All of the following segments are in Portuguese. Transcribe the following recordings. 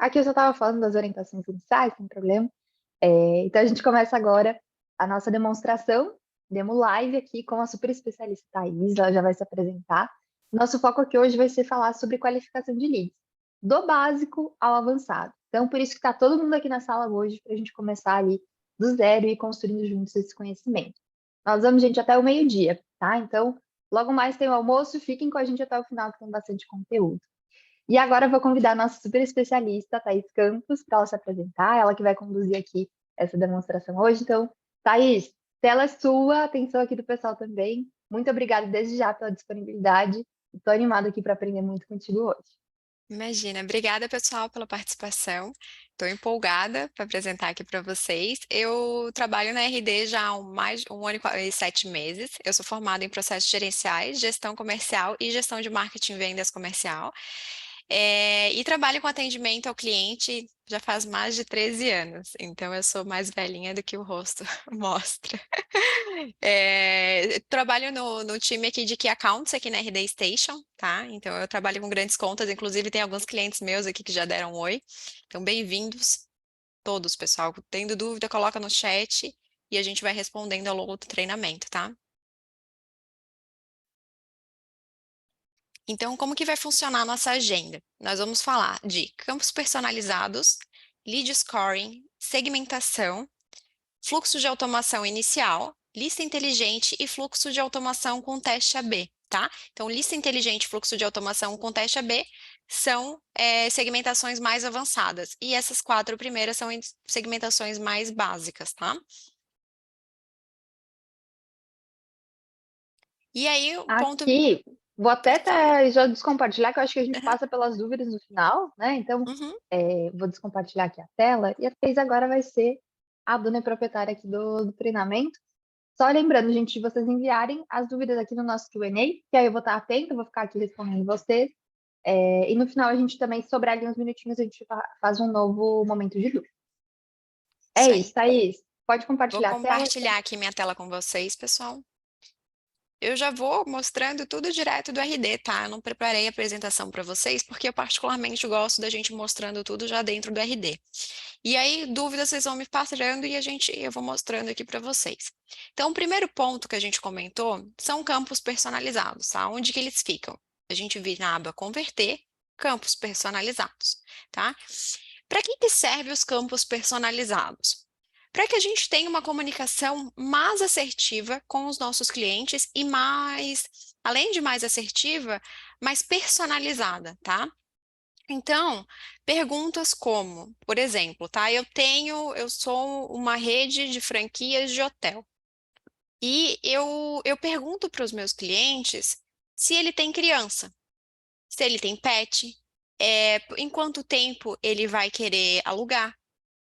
aqui eu só estava falando das orientações iniciais, sem problema. Então, a gente começa agora a nossa demonstração, demo live aqui com a super especialista Thaís, ela já vai se apresentar. Nosso foco aqui hoje vai ser falar sobre qualificação de leads, do básico ao avançado. Então, por isso que está todo mundo aqui na sala hoje, para a gente começar ali do zero e ir construindo juntos esse conhecimento. Nós vamos, gente, até o meio-dia, tá? Então, logo mais tem o almoço, fiquem com a gente até o final, que tem bastante conteúdo. E agora eu vou convidar a nossa super especialista, Thaís Campos, para ela se apresentar, ela que vai conduzir aqui essa demonstração hoje. Então, Thaís, tela é sua, atenção aqui do pessoal também. Muito obrigada desde já pela disponibilidade. Estou animada aqui para aprender muito contigo hoje. Imagina, obrigada pessoal pela participação. Estou empolgada para apresentar aqui para vocês. Eu trabalho na RD já há mais de 1 ano e 7 meses. Eu sou formada em processos gerenciais, gestão comercial e gestão de marketing e vendas comercial. E trabalho com atendimento ao cliente já faz mais de 13 anos, então eu sou mais velhinha do que o rosto mostra. Trabalho no time aqui de Key Accounts, aqui na RD Station, tá? Então eu trabalho com grandes contas, inclusive tem alguns clientes meus aqui que já deram um oi. Então bem-vindos todos, pessoal. Tendo dúvida, coloca no chat e a gente vai respondendo ao longo do treinamento, tá? Então, como que vai funcionar a nossa agenda? Nós vamos falar de campos personalizados, lead scoring, segmentação, fluxo de automação inicial, lista inteligente e fluxo de automação com teste AB, tá? Então, lista inteligente e fluxo de automação com teste AB são segmentações mais avançadas. E essas 4 primeiras são segmentações mais básicas, tá? E aí, o ponto... Aqui, vou até Pode falar. já descompartilhar, que eu acho que a gente passa pelas dúvidas no final, né? Então, Uhum. vou descompartilhar aqui a tela. E a Thaís agora vai ser a dona e proprietária aqui do treinamento. Só lembrando, gente, de vocês enviarem as dúvidas aqui no nosso Q&A, que aí eu vou estar atenta, vou ficar aqui respondendo vocês. E no final, a gente também, se sobrar ali uns minutinhos, a gente faz um novo momento de dúvida. É Isso isso, aí. Thaís. Pode Vou compartilhar a tela? compartilhar aqui minha tela com vocês, pessoal. Eu já vou mostrando tudo direto do RD, tá? Eu não preparei a apresentação para vocês, porque eu particularmente gosto da gente mostrando tudo já dentro do RD. E aí, dúvidas vocês vão me passando e eu vou mostrando aqui para vocês. Então, o primeiro ponto que a gente comentou são campos personalizados, tá? Onde que eles ficam? A gente vê na aba Converter, campos personalizados, tá? Para que serve os campos personalizados? Para que a gente tenha uma comunicação mais assertiva com os nossos clientes e mais, além de mais assertiva, mais personalizada, tá? Então, perguntas como, por exemplo, tá? Eu sou uma rede de franquias de hotel e eu pergunto para os meus clientes se ele tem criança, se ele tem pet, em quanto tempo ele vai querer alugar.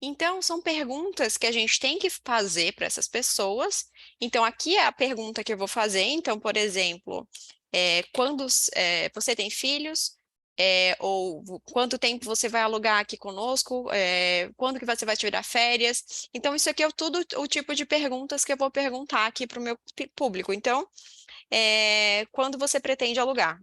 Então, são perguntas que a gente tem que fazer para essas pessoas. Então, aqui é a pergunta que eu vou fazer. Então, por exemplo, quando você tem filhos? Ou quanto tempo você vai alugar aqui conosco? Quando que você vai tirar férias? Então, isso aqui é tudo o tipo de perguntas que eu vou perguntar aqui para o meu público. Então, quando você pretende alugar?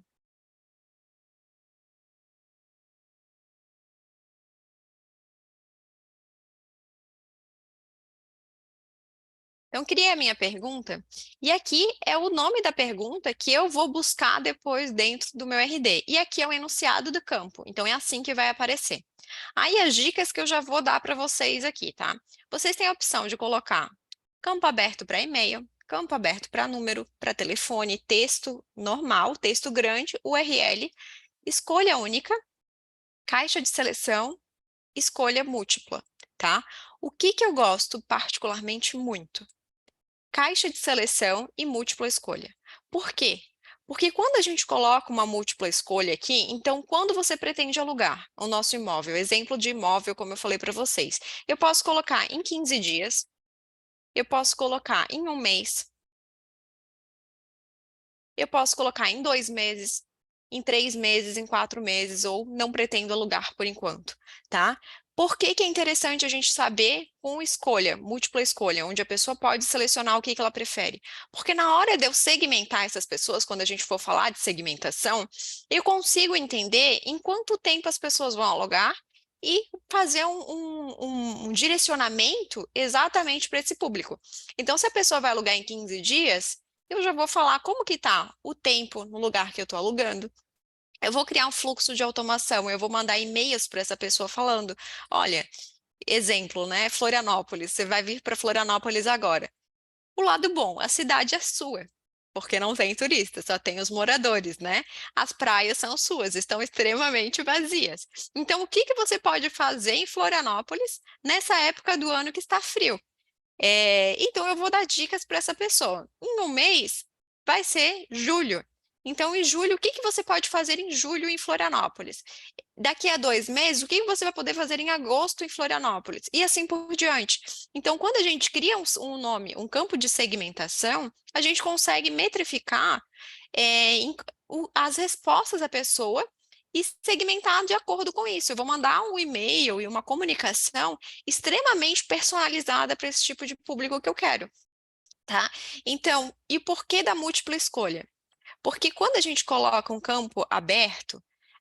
Então, criei a minha pergunta, e aqui é o nome da pergunta que eu vou buscar depois dentro do meu RD. E aqui é o enunciado do campo, então é assim que vai aparecer. Aí as dicas que eu já vou dar para vocês aqui, tá? Vocês têm a opção de colocar campo aberto para e-mail, campo aberto para número, para telefone, texto normal, texto grande, URL, escolha única, caixa de seleção, escolha múltipla, tá? O que eu gosto particularmente muito? Caixa de seleção e múltipla escolha. Por quê? Porque quando a gente coloca uma múltipla escolha aqui, então quando você pretende alugar o nosso imóvel, exemplo de imóvel, como eu falei para vocês, eu posso colocar em 15 dias, eu posso colocar em 1 mês, eu posso colocar em 2 meses, em 3 meses, em 4 meses, ou não pretendo alugar por enquanto, tá? Por que que é interessante a gente saber com escolha, múltipla escolha, onde a pessoa pode selecionar o que que ela prefere? Porque na hora de eu segmentar essas pessoas, quando a gente for falar de segmentação, eu consigo entender em quanto tempo as pessoas vão alugar e fazer um direcionamento exatamente para esse público. Então, se a pessoa vai alugar em 15 dias, eu já vou falar como que está o tempo no lugar que eu estou alugando. Eu vou criar um fluxo de automação, eu vou mandar e-mails para essa pessoa falando, olha, exemplo, né? Florianópolis, você vai vir para Florianópolis agora. O lado bom, a cidade é sua, porque não tem turista, só tem os moradores, né? As praias são suas, estão extremamente vazias. Então, o que que você pode fazer em Florianópolis nessa época do ano que está frio? Então, eu vou dar dicas para essa pessoa. Em um mês, vai ser julho. Então, em julho, o que que você pode fazer em julho em Florianópolis? Daqui a 2 meses, o que você vai poder fazer em agosto em Florianópolis? E assim por diante. Então, quando a gente cria um nome, um campo de segmentação, a gente consegue metrificar as respostas da pessoa e segmentar de acordo com isso. Eu vou mandar um e-mail e uma comunicação extremamente personalizada para esse tipo de público que eu quero, tá? Então, e por que da múltipla escolha? Porque quando a gente coloca um campo aberto,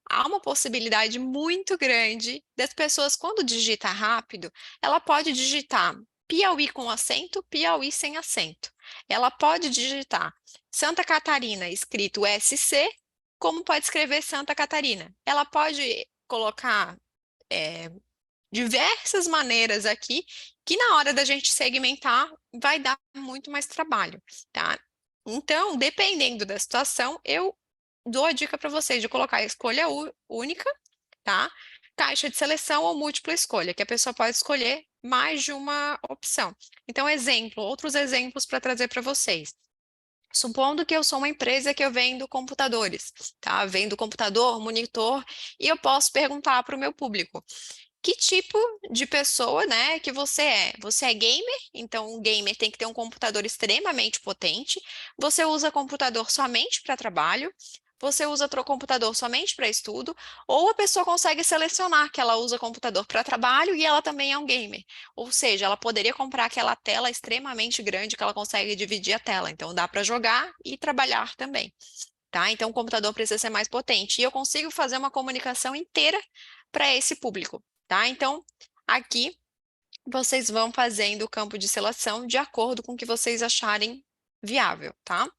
há uma possibilidade muito grande das pessoas, quando digita rápido, ela pode digitar Piauí com acento, Piauí sem acento. Ela pode digitar Santa Catarina escrito SC, como pode escrever Santa Catarina. Ela pode colocar diversas maneiras aqui, que na hora da gente segmentar, vai dar muito mais trabalho, tá? Então, dependendo da situação, eu dou a dica para vocês de colocar a escolha única, tá? Caixa de seleção ou múltipla escolha, que a pessoa pode escolher mais de uma opção. Então, outros exemplos para trazer para vocês. Supondo que eu sou uma empresa que eu vendo computadores, tá? Vendo computador, monitor, e eu posso perguntar para o meu público: que tipo de pessoa, né, que você é? Você é gamer? Então, um gamer tem que ter um computador extremamente potente. Você usa computador somente para trabalho? Você usa outro computador somente para estudo? Ou a pessoa consegue selecionar que ela usa computador para trabalho e ela também é um gamer? Ou seja, ela poderia comprar aquela tela extremamente grande que ela consegue dividir a tela. Então, dá para jogar e trabalhar também. Tá? Então, o computador precisa ser mais potente. E eu consigo fazer uma comunicação inteira para esse público, tá? Então, aqui vocês vão fazendo o campo de seleção de acordo com o que vocês acharem viável, tá?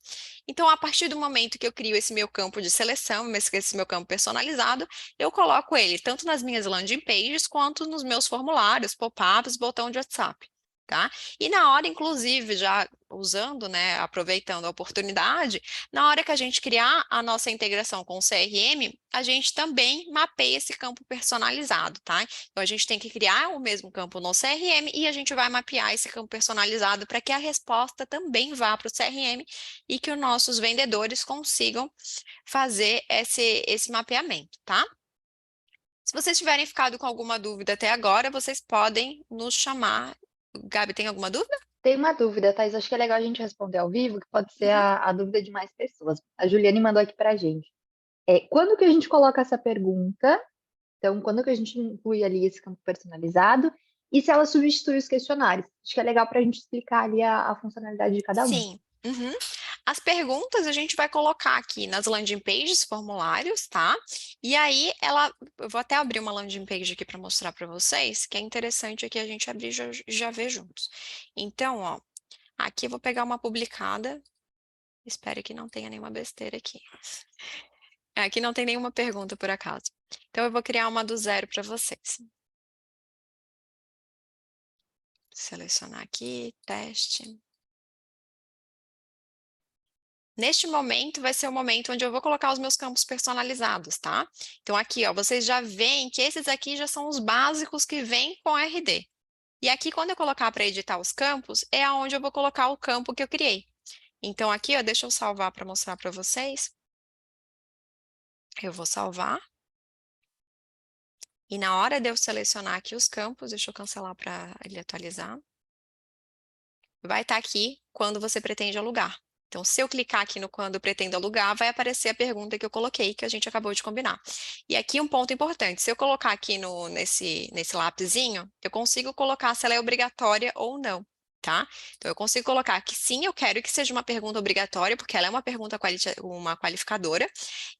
Então, a partir do momento que eu crio esse meu campo de seleção, esse meu campo personalizado, eu coloco ele tanto nas minhas landing pages quanto nos meus formulários, pop-ups, botão de WhatsApp. Tá? E na hora, inclusive, já usando, né, aproveitando a oportunidade, na hora que a gente criar a nossa integração com o CRM, a gente também mapeia esse campo personalizado, tá? Então, a gente tem que criar o mesmo campo no CRM e a gente vai mapear esse campo personalizado para que a resposta também vá para o CRM e que os nossos vendedores consigam fazer esse mapeamento, tá? Se vocês tiverem ficado com alguma dúvida até agora, vocês podem nos chamar. Gabi, tem alguma dúvida? Tem uma dúvida, Thais, acho que é legal a gente responder ao vivo, que pode ser Uhum. a dúvida de mais pessoas. A Juliane mandou aqui para a gente. Quando que a gente coloca essa pergunta? Então, quando que a gente inclui ali esse campo personalizado? E se ela substitui os questionários? Acho que é legal para a gente explicar ali a funcionalidade de cada um. Sim. Uhum. As perguntas a gente vai colocar aqui nas landing pages, formulários, tá? E aí eu vou até abrir uma landing page aqui para mostrar para vocês, que é interessante aqui a gente abrir e já ver juntos. Então, ó, aqui eu vou pegar uma publicada. Espero que não tenha nenhuma besteira aqui. Aqui não tem nenhuma pergunta, por acaso. Então, eu vou criar uma do zero para vocês. Selecionar aqui, teste. Neste momento, vai ser o momento onde eu vou colocar os meus campos personalizados, tá? Então, aqui, ó, vocês já veem que esses aqui já são os básicos que vêm com RD. E aqui, quando eu colocar para editar os campos, é aonde eu vou colocar o campo que eu criei. Então, aqui, ó, deixa eu salvar para mostrar para vocês. Eu vou salvar. E na hora de eu selecionar aqui os campos, deixa eu cancelar para ele atualizar. Vai estar aqui quando você pretende alugar. Então, se eu clicar aqui no quando eu pretendo alugar, vai aparecer a pergunta que eu coloquei, que a gente acabou de combinar. E aqui um ponto importante, se eu colocar aqui nesse lapisinho, eu consigo colocar se ela é obrigatória ou não, tá? Então, eu consigo colocar que sim, eu quero que seja uma pergunta obrigatória, porque ela é uma pergunta uma qualificadora.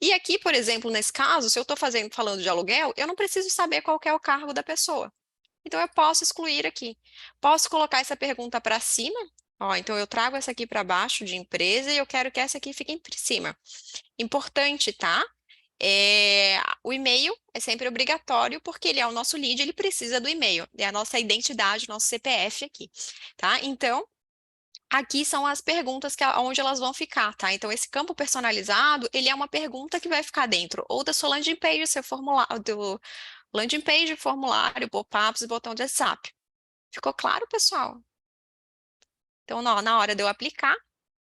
E aqui, por exemplo, nesse caso, se eu estou falando de aluguel, eu não preciso saber qual que é o cargo da pessoa. Então, eu posso excluir aqui. Posso colocar essa pergunta para cima. Ó, então, eu trago essa aqui para baixo de empresa e eu quero que essa aqui fique em cima. Importante, tá? O e-mail é sempre obrigatório, porque ele é o nosso lead, ele precisa do e-mail. É a nossa identidade, nosso CPF aqui, tá? Então, aqui são as perguntas onde elas vão ficar, tá? Então, esse campo personalizado, ele é uma pergunta que vai ficar dentro ou da sua landing page, seu formulário, do landing page, formulário, pop-ups e botão de WhatsApp. Ficou claro, pessoal? Então, na hora de eu aplicar,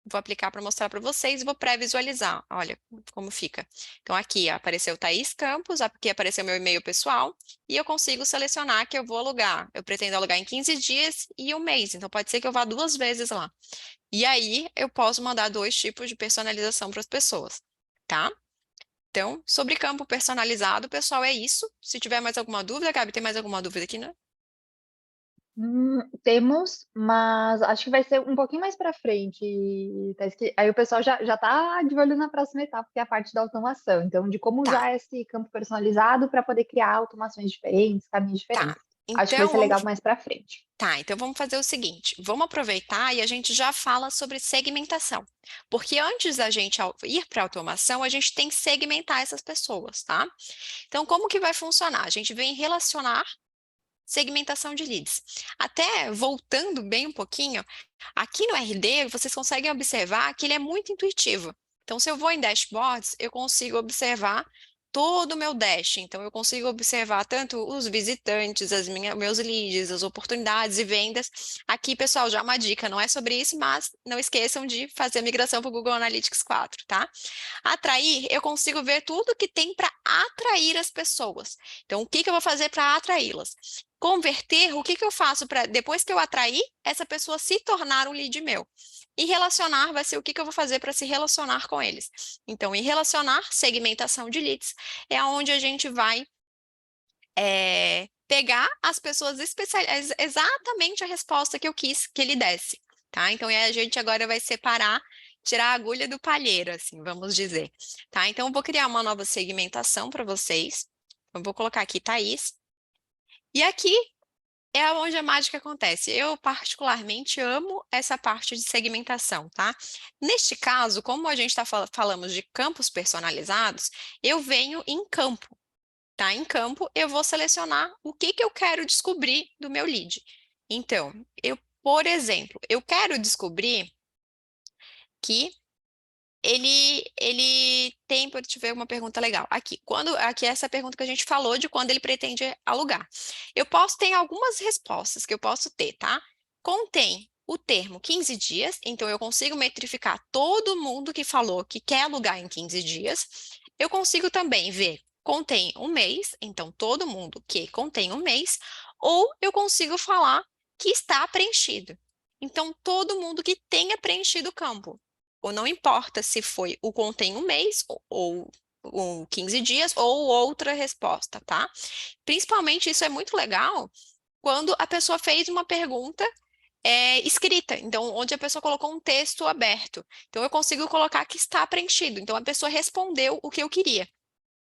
vou aplicar para mostrar para vocês e vou pré-visualizar. Olha como fica. Então, aqui apareceu Thaís Campos, aqui apareceu meu e-mail pessoal, e eu consigo selecionar que eu vou alugar. Eu pretendo alugar em 15 dias e um mês, então pode ser que eu vá 2 vezes lá. E aí, eu posso mandar 2 tipos de personalização para as pessoas, tá? Então, sobre campo personalizado, pessoal, é isso. Se tiver mais alguma dúvida, Gabi, tem mais alguma dúvida aqui, né? Temos, mas acho que vai ser um pouquinho mais para frente. Aí o pessoal já está de olho na próxima etapa, que é a parte da automação. Então, de como Tá, usar esse campo personalizado para poder criar automações diferentes, caminhos tá. diferentes. Acho que vai Então, ser legal mais para frente. Tá, então vamos fazer o seguinte, vamos aproveitar e a gente já fala sobre segmentação, porque antes da gente ir para automação, a gente tem que segmentar essas pessoas, tá? Então, como que vai funcionar? A gente vem relacionar segmentação de leads. Até voltando bem um pouquinho, aqui no RD, vocês conseguem observar que ele é muito intuitivo. Então, se eu vou em dashboards, eu consigo observar todo o meu dash. Então, eu consigo observar tanto os visitantes, meus leads, as oportunidades e vendas. Aqui, pessoal, já uma dica, não é sobre isso, mas não esqueçam de fazer a migração para o Google Analytics 4, tá? Atrair, eu consigo ver tudo que tem para atrair as pessoas. Então, o que que eu vou fazer para atraí-las? Converter, o que que eu faço para, depois que eu atrair, essa pessoa se tornar um lead meu? E relacionar vai ser o que que eu vou fazer para se relacionar com eles. Então, em relacionar, segmentação de leads, é onde a gente vai pegar as pessoas especializadas, exatamente a resposta que eu quis que ele desse, tá? Então, a gente agora vai separar, tirar a agulha do palheiro, assim, vamos dizer, tá? Então, eu vou criar uma nova segmentação para vocês. Eu vou colocar aqui Thaís. E aqui é onde a mágica acontece. Eu, particularmente, amo essa parte de segmentação, tá? Neste caso, como a gente falamos de campos personalizados, eu venho em campo, tá? Em campo, eu vou selecionar o que que eu quero descobrir do meu lead. Então, por exemplo, eu quero descobrir que ele tem, deixa eu ver uma pergunta legal. Aqui é essa pergunta que a gente falou de quando ele pretende alugar. Eu posso ter algumas respostas que eu posso ter, tá? Contém o termo 15 dias, então eu consigo metrificar todo mundo que falou que quer alugar em 15 dias. Eu consigo também ver, contém um mês, então todo mundo que contém um mês, ou eu consigo falar que está preenchido. Então, todo mundo que tenha preenchido o campo ou não importa se foi o contém um mês ou 15 dias ou outra resposta, tá? Principalmente isso é muito legal quando a pessoa fez uma pergunta escrita, então onde a pessoa colocou um texto aberto. Então eu consigo colocar que está preenchido. Então a pessoa respondeu o que eu queria.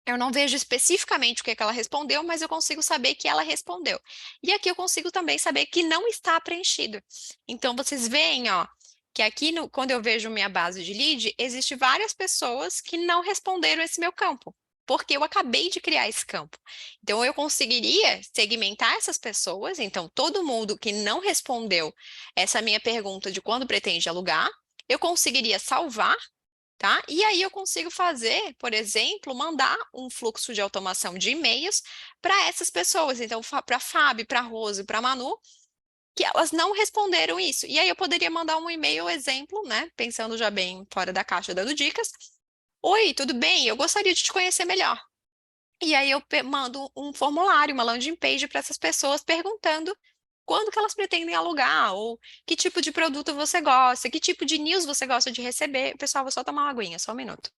Eu não vejo especificamente o que é que ela respondeu, mas eu consigo saber que ela respondeu. E aqui eu consigo também saber que não está preenchido. Então, vocês veem, ó, que aqui, quando eu vejo minha base de lead, existe várias pessoas que não responderam esse meu campo, porque eu acabei de criar esse campo. Então, eu conseguiria segmentar essas pessoas. Então, todo mundo que não respondeu essa minha pergunta de quando pretende alugar, eu conseguiria salvar, tá? E aí eu consigo fazer, por exemplo, mandar um fluxo de automação de e-mails para essas pessoas. Então, para a Fábio, para a Rose, para a Manu, que elas não responderam isso. E aí eu poderia mandar um e-mail exemplo, né? Pensando já bem fora da caixa, dando dicas. Oi, tudo bem? Eu gostaria de te conhecer melhor. E aí eu mando um formulário, uma landing page para essas pessoas perguntando quando que elas pretendem alugar, ou que tipo de produto você gosta, que tipo de news você gosta de receber. Pessoal, vou só tomar uma aguinha, só um minuto.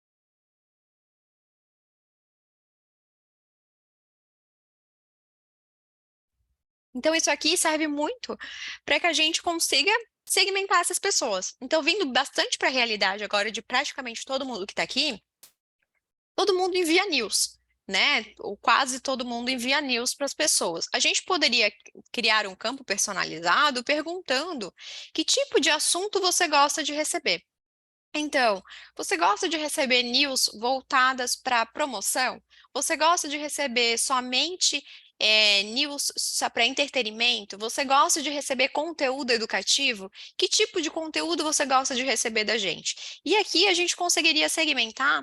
Então, isso aqui serve muito para que a gente consiga segmentar essas pessoas. Então, vindo bastante para a realidade agora de praticamente todo mundo que está aqui, todo mundo envia news, né? Ou quase todo mundo envia news para as pessoas. A gente poderia criar um campo personalizado perguntando que tipo de assunto você gosta de receber. Então, você gosta de receber news voltadas para promoção? Você gosta de receber somente news para entretenimento? Você gosta de receber conteúdo educativo? Que tipo de conteúdo você gosta de receber da gente? E aqui a gente conseguiria segmentar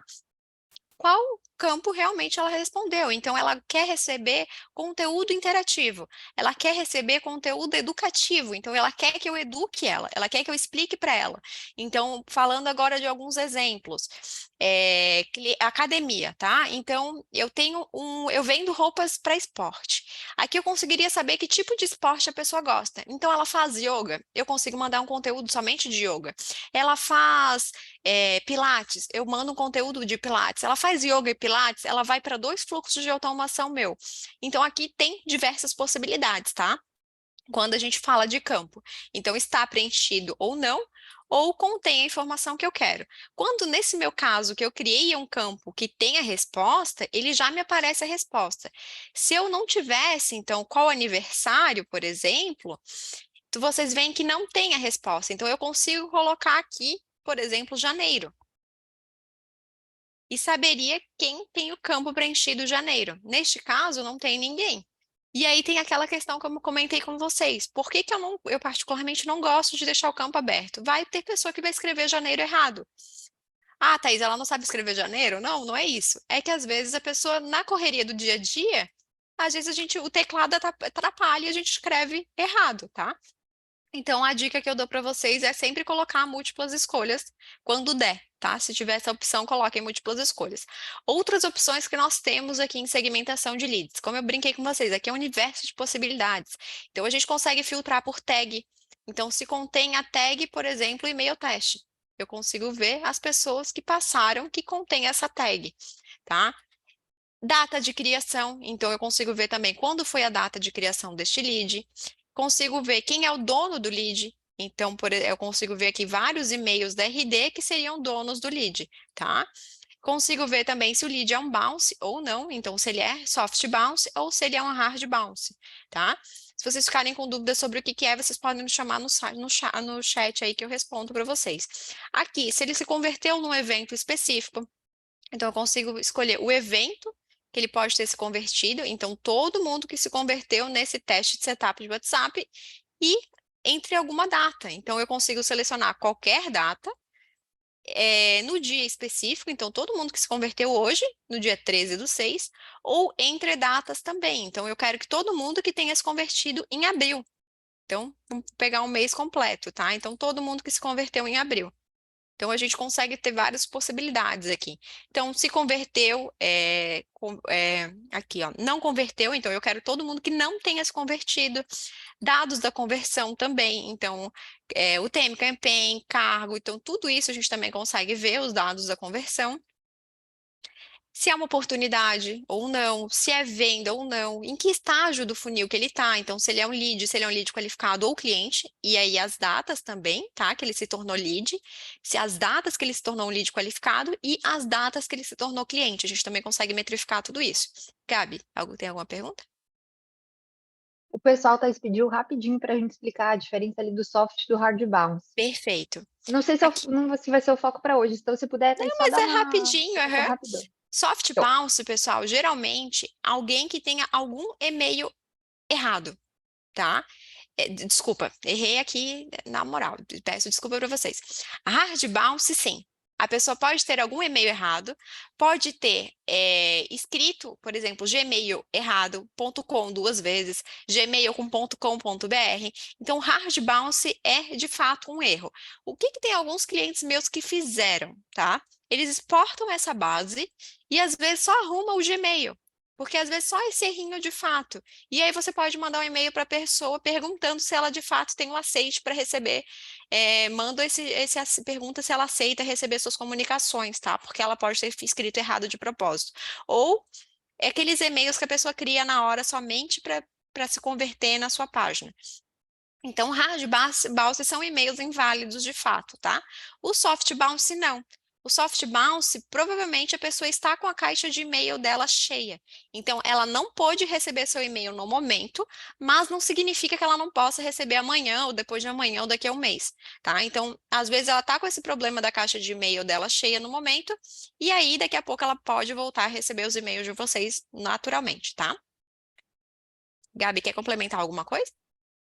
qual campo realmente ela respondeu. Então, ela quer receber conteúdo interativo, ela quer receber conteúdo educativo, então ela quer que eu eduque ela quer que eu explique para ela. Então, falando agora de alguns exemplos, academia, tá? Então, eu vendo roupas para esporte. Aqui eu conseguiria saber que tipo de esporte a pessoa gosta. Então, ela faz yoga, eu consigo mandar um conteúdo somente de yoga. Ela faz Pilates, eu mando um conteúdo de Pilates. Ela faz yoga e Pilates, ela vai para 2 fluxos de automação meu. Então, aqui tem diversas possibilidades, tá? Quando a gente fala de campo. Então, está preenchido ou não, ou contém a informação que eu quero. Quando, nesse meu caso, que eu criei um campo que tem a resposta, ele já me aparece a resposta. Se eu não tivesse, então, qual aniversário, por exemplo, vocês veem que não tem a resposta. Então, eu consigo colocar aqui, por exemplo, janeiro. E saberia quem tem o campo preenchido janeiro. Neste caso, não tem ninguém. E aí tem aquela questão que eu comentei com vocês. Por que que eu particularmente não gosto de deixar o campo aberto? Vai ter pessoa que vai escrever janeiro errado. Ah, Thaís, ela não sabe escrever janeiro? Não, não é isso. É que às vezes a pessoa, na correria do dia a dia, às vezes o teclado atrapalha e a gente escreve errado, tá? Então, a dica que eu dou para vocês é sempre colocar múltiplas escolhas quando der, tá? Se tiver essa opção, coloquem múltiplas escolhas. Outras opções que nós temos aqui em segmentação de leads, como eu brinquei com vocês, aqui é um universo de possibilidades. Então, a gente consegue filtrar por tag. Então, se contém a tag, por exemplo, e-mail teste, eu consigo ver as pessoas que passaram que contém essa tag, tá? Data de criação, então eu consigo ver também quando foi a data de criação deste lead. Consigo ver quem é o dono do lead. Então, eu consigo ver aqui vários e-mails da RD que seriam donos do lead, tá? Consigo ver também se o lead é um bounce ou não, então se ele é soft bounce ou se ele é um hard bounce, tá? Se vocês ficarem com dúvidas sobre o que é, vocês podem me chamar no chat aí que eu respondo para vocês. Aqui, se ele se converteu num evento específico, então eu consigo escolher o evento que ele pode ter se convertido, então todo mundo que se converteu nesse teste de setup de WhatsApp e entre alguma data. Então eu consigo selecionar qualquer data no dia específico, então todo mundo que se converteu hoje, no dia 13/6, ou entre datas também. Então eu quero que todo mundo que tenha se convertido em abril. Então, vamos pegar um mês completo, tá? Então, todo mundo que se converteu em abril. Então, a gente consegue ter várias possibilidades aqui. Então, se converteu, aqui, ó, não converteu, então eu quero todo mundo que não tenha se convertido. Dados da conversão também, então, o TM, campaign, cargo, então, tudo isso a gente também consegue ver os dados da conversão. Se é uma oportunidade ou não, se é venda ou não, em que estágio do funil que ele está. Então, se ele é um lead, se ele é um lead qualificado ou cliente, e aí as datas também, tá? Que ele se tornou lead, se as datas que ele se tornou um lead qualificado e as datas que ele se tornou cliente. A gente também consegue metrificar tudo isso. Gabi, tem alguma pergunta? O pessoal Thaís pediu rapidinho para a gente explicar a diferença ali do soft e do hard bounce. Perfeito. Não sei se, Aqui. se vai ser o foco para hoje, então se puder, Não, Thaís, só mas dar é uma rapidinho, explicação aham. rápida. Soft Show. bounce, pessoal, geralmente alguém que tenha algum e-mail errado, tá? Desculpa, errei aqui na moral, peço desculpa para vocês. A hard bounce, sim. A pessoa pode ter algum e-mail errado, pode ter escrito, por exemplo, Gmail errado, .com 2 vezes, Gmail com .com.br. Então, hard bounce é, de fato, um erro. O que tem alguns clientes meus que fizeram, tá? Eles exportam essa base e, às vezes, só arrumam o Gmail. Porque às vezes só esse errinho de fato. E aí você pode mandar um e-mail para a pessoa perguntando se ela de fato tem um aceite para receber. Manda pergunta se ela aceita receber suas comunicações, tá? Porque ela pode ter escrito errado de propósito. Ou é aqueles e-mails que a pessoa cria na hora somente para para se converter na sua página. Então, hard bounce são e-mails inválidos de fato, tá? O soft bounce não. O soft bounce, provavelmente a pessoa está com a caixa de e-mail dela cheia. Então, ela não pôde receber seu e-mail no momento, mas não significa que ela não possa receber amanhã, ou depois de amanhã, ou daqui a um mês, tá? Então, às vezes ela está com esse problema da caixa de e-mail dela cheia no momento, e aí daqui a pouco ela pode voltar a receber os e-mails de vocês naturalmente, tá? Gabi, quer complementar alguma coisa?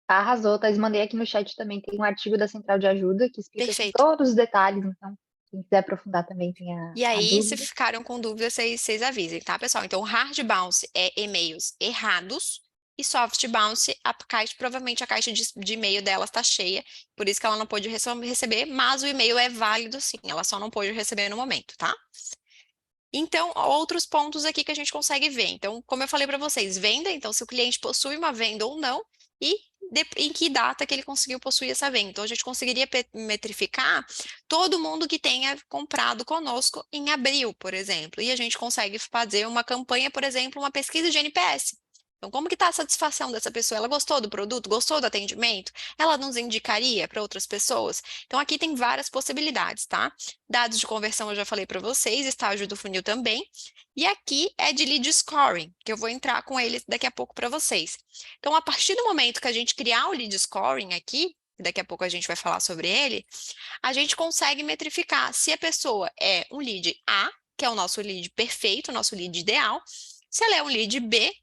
Arrasou, Thais. Mandei aqui no chat também. Tem um artigo da Central de Ajuda que explica assim, Perfeito. todos os detalhes. Então, quem quiser aprofundar também tem E a aí, se dúvida. ficaram com dúvida, vocês avisem, tá, pessoal? Então, hard bounce é e-mails errados e soft bounce, provavelmente a caixa de e-mail dela está cheia, por isso que ela não pôde receber, mas o e-mail é válido sim, ela só não pôde receber no momento, tá? Então, outros pontos aqui que a gente consegue ver. Então, como eu falei para vocês, venda, então se o cliente possui uma venda ou não, e em que data que ele conseguiu possuir essa venda. Então, a gente conseguiria metrificar todo mundo que tenha comprado conosco em abril, por exemplo. E a gente consegue fazer uma campanha, por exemplo, uma pesquisa de NPS. Então, como que está a satisfação dessa pessoa? Ela gostou do produto? Gostou do atendimento? Ela nos indicaria para outras pessoas? Então, aqui tem várias possibilidades, tá? Dados de conversão eu já falei para vocês, estágio do funil também. E aqui é de lead scoring, que eu vou entrar com eles daqui a pouco para vocês. Então, a partir do momento que a gente criar o lead scoring aqui, daqui a pouco a gente vai falar sobre ele, a gente consegue metrificar se a pessoa é um lead A, que é o nosso lead perfeito, o nosso lead ideal, se ela é um lead B,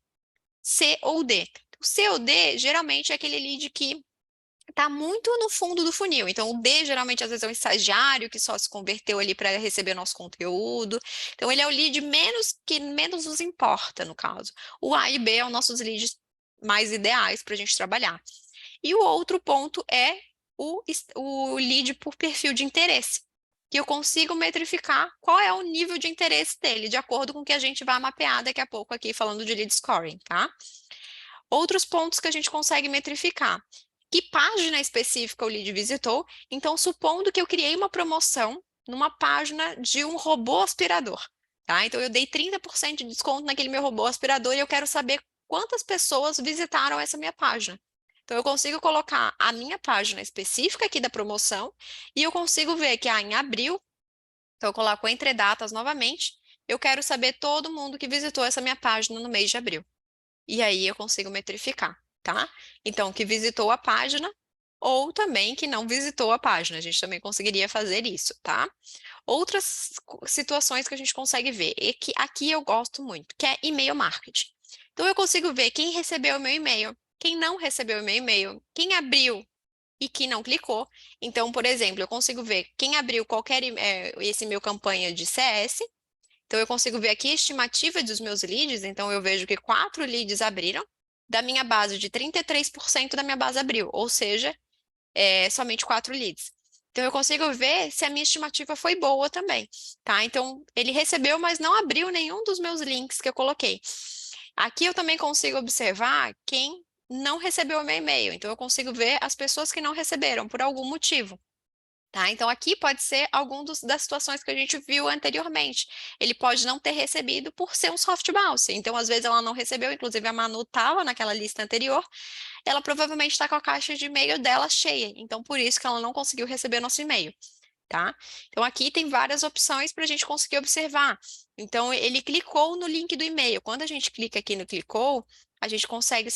C ou D. O C ou D geralmente é aquele lead que está muito no fundo do funil. Então, o D geralmente às vezes é um estagiário que só se converteu ali para receber nosso conteúdo. Então, ele é o lead que menos nos importa, no caso. O A e B são nossos leads mais ideais para a gente trabalhar. E o outro ponto é o lead por perfil de interesse, que eu consigo metrificar qual é o nível de interesse dele, de acordo com o que a gente vai mapear daqui a pouco aqui, falando de lead scoring, tá? Outros pontos que a gente consegue metrificar. Que página específica o lead visitou? Então, supondo que eu criei uma promoção numa página de um robô aspirador, tá? Então, eu dei 30% de desconto naquele meu robô aspirador e eu quero saber quantas pessoas visitaram essa minha página. Então, eu consigo colocar a minha página específica aqui da promoção e eu consigo ver que em abril, então eu coloco entre datas novamente, eu quero saber todo mundo que visitou essa minha página no mês de abril. E aí eu consigo metrificar, tá? Então, que visitou a página ou também que não visitou a página. A gente também conseguiria fazer isso, tá? Outras situações que a gente consegue ver, e que aqui eu gosto muito, que é e-mail marketing. Então, eu consigo ver quem recebeu o meu e-mail, quem não recebeu o meu e-mail, quem abriu e quem não clicou. Então, por exemplo, eu consigo ver quem abriu esse meu campanha de CS. Então, eu consigo ver aqui a estimativa dos meus leads. Então, eu vejo que 4 leads abriram da minha base de 33% da minha base abriu, ou seja, somente 4 leads. Então, eu consigo ver se a minha estimativa foi boa também, tá? Então, ele recebeu, mas não abriu nenhum dos meus links que eu coloquei. Aqui eu também consigo observar quem não recebeu o meu e-mail. Então, eu consigo ver as pessoas que não receberam por algum motivo. Tá? Então, aqui pode ser das situações que a gente viu anteriormente. Ele pode não ter recebido por ser um soft bounce. Então, às vezes, ela não recebeu, inclusive a Manu estava naquela lista anterior, ela provavelmente está com a caixa de e-mail dela cheia. Então, por isso que ela não conseguiu receber nosso e-mail. Tá? Então, aqui tem várias opções para a gente conseguir observar. Então, ele clicou no link do e-mail. Quando a gente clica aqui no clicou, a gente consegue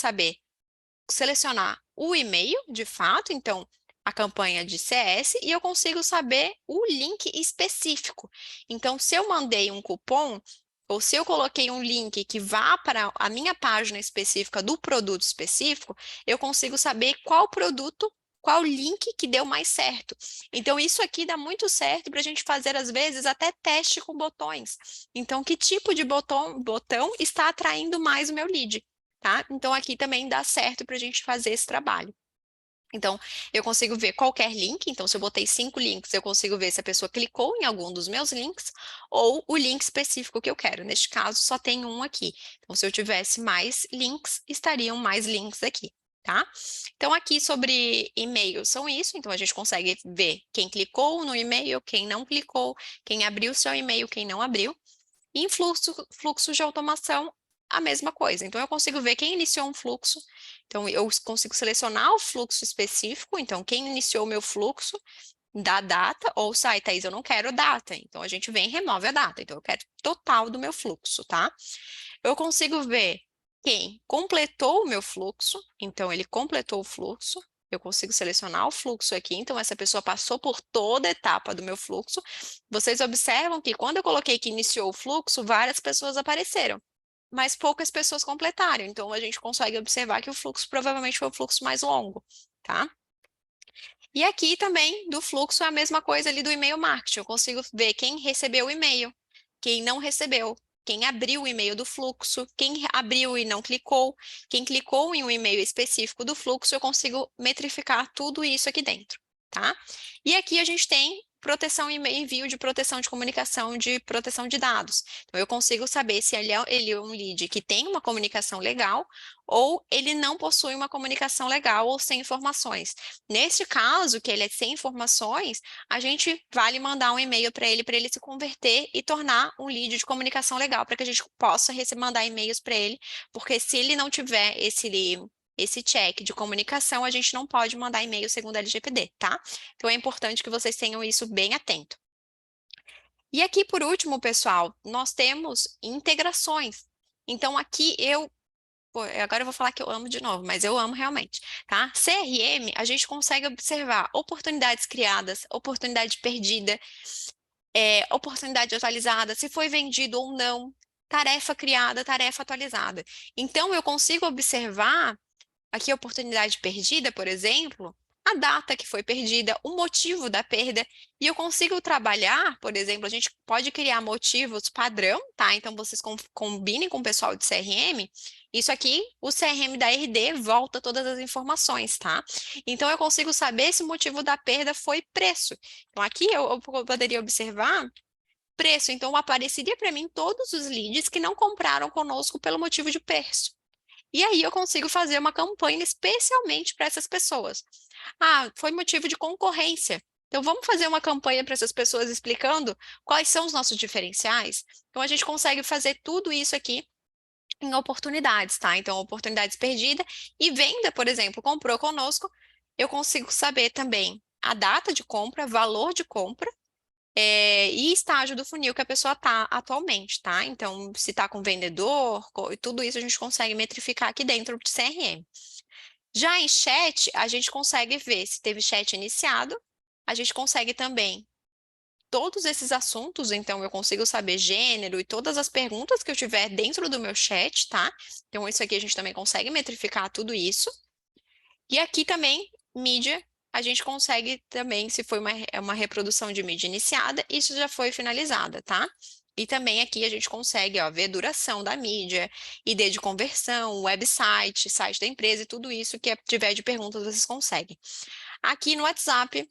selecionar o e-mail, de fato, então a campanha de CS, e eu consigo saber o link específico. Então, se eu mandei um cupom, ou se eu coloquei um link que vá para a minha página específica do produto específico, eu consigo saber qual produto, qual link que deu mais certo. Então, isso aqui dá muito certo para a gente fazer, às vezes, até teste com botões. Então, que tipo de botão está atraindo mais o meu lead? Tá? Então, aqui também dá certo para a gente fazer esse trabalho. Então, eu consigo ver qualquer link. Então, se eu botei 5 links, eu consigo ver se a pessoa clicou em algum dos meus links ou o link específico que eu quero. Neste caso, só tem um aqui. Então, se eu tivesse mais links, estariam mais links aqui, tá? Então, aqui sobre e-mail são isso. Então, a gente consegue ver quem clicou no e-mail, quem não clicou, quem abriu seu e-mail, quem não abriu. E em fluxo de automação, a mesma coisa. Então, eu consigo ver quem iniciou um fluxo. Então, eu consigo selecionar o fluxo específico. Então, quem iniciou o meu fluxo da data, ou sai, Thaís, eu não quero data. Então, a gente vem e remove a data. Então, eu quero total do meu fluxo, tá? Eu consigo ver quem completou o meu fluxo. Então, ele completou o fluxo. Eu consigo selecionar o fluxo aqui, então essa pessoa passou por toda a etapa do meu fluxo. Vocês observam que quando eu coloquei que iniciou o fluxo, várias pessoas apareceram, mas poucas pessoas completaram. Então, a gente consegue observar que o fluxo provavelmente foi o fluxo mais longo, tá? E aqui também, do fluxo, é a mesma coisa ali do e-mail marketing. Eu consigo ver quem recebeu o e-mail, quem não recebeu, quem abriu o e-mail do fluxo, quem abriu e não clicou, quem clicou em um e-mail específico do fluxo, eu consigo metrificar tudo isso aqui dentro, tá? E aqui a gente tem proteção e envio de proteção de comunicação, de proteção de dados. Então, eu consigo saber se ele é um lead que tem uma comunicação legal ou ele não possui uma comunicação legal ou sem informações. Neste caso, que ele é sem informações, a gente vale mandar um e-mail para ele se converter e tornar um lead de comunicação legal, para que a gente possa mandar e-mails para ele, porque se ele não tiver esse check de comunicação, a gente não pode mandar e-mail segundo a LGPD, tá? Então é importante que vocês tenham isso bem atento. E aqui, por último, pessoal, nós temos integrações. Então, aqui Pô, agora eu vou falar que eu amo de novo, mas eu amo realmente, tá? CRM, a gente consegue observar oportunidades criadas, oportunidade perdida, oportunidade atualizada, se foi vendido ou não, tarefa criada, tarefa atualizada. Então, eu consigo observar aqui a oportunidade perdida, por exemplo, a data que foi perdida, o motivo da perda, e eu consigo trabalhar, por exemplo, a gente pode criar motivos padrão, tá? Então, vocês combinem com o pessoal de CRM, isso aqui, o CRM da RD volta todas as informações, tá? Então, eu consigo saber se o motivo da perda foi preço. Então, aqui eu poderia observar preço, então apareceria para mim todos os leads que não compraram conosco pelo motivo de preço. E aí eu consigo fazer uma campanha especialmente para essas pessoas. Ah, foi motivo de concorrência. Então vamos fazer uma campanha para essas pessoas explicando quais são os nossos diferenciais. Então a gente consegue fazer tudo isso aqui em oportunidades, tá? Então oportunidades perdidas e venda, por exemplo, comprou conosco, eu consigo saber também a data de compra, valor de compra, e estágio do funil que a pessoa está atualmente, tá? Então, se está com vendedor, tudo isso a gente consegue metrificar aqui dentro do CRM. Já em chat, a gente consegue ver se teve chat iniciado, a gente consegue também todos esses assuntos, então eu consigo saber gênero e todas as perguntas que eu tiver dentro do meu chat, tá? Então, isso aqui a gente também consegue metrificar tudo isso. E aqui também, mídia, a gente consegue também, se foi uma reprodução de mídia iniciada, isso já foi finalizada, tá? E também aqui a gente consegue, ó, ver duração da mídia, ID de conversão, website, site da empresa e tudo isso que tiver de perguntas vocês conseguem. Aqui no WhatsApp,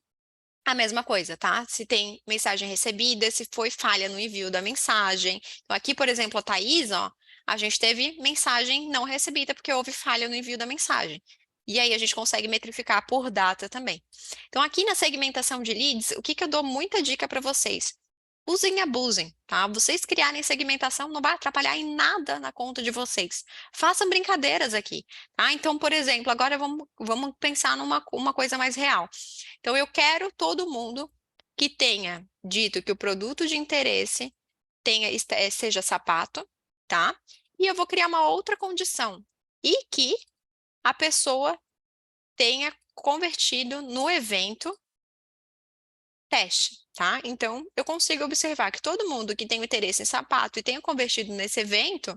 a mesma coisa, tá? Se tem mensagem recebida, se foi falha no envio da mensagem. Então, aqui, por exemplo, a Thaís, ó, a gente teve mensagem não recebida porque houve falha no envio da mensagem. E aí a gente consegue metrificar por data também. Então, aqui na segmentação de leads, o que que eu dou muita dica para vocês? Usem e abusem, tá? Vocês criarem segmentação não vai atrapalhar em nada na conta de vocês. Façam brincadeiras aqui, tá? Então, por exemplo, agora vamos pensar uma coisa mais real. Então, eu quero todo mundo que tenha dito que o produto de interesse seja sapato, tá? E eu vou criar uma outra condição. E que a pessoa tenha convertido no evento teste, tá? Então, eu consigo observar que todo mundo que tem interesse em sapato e tenha convertido nesse evento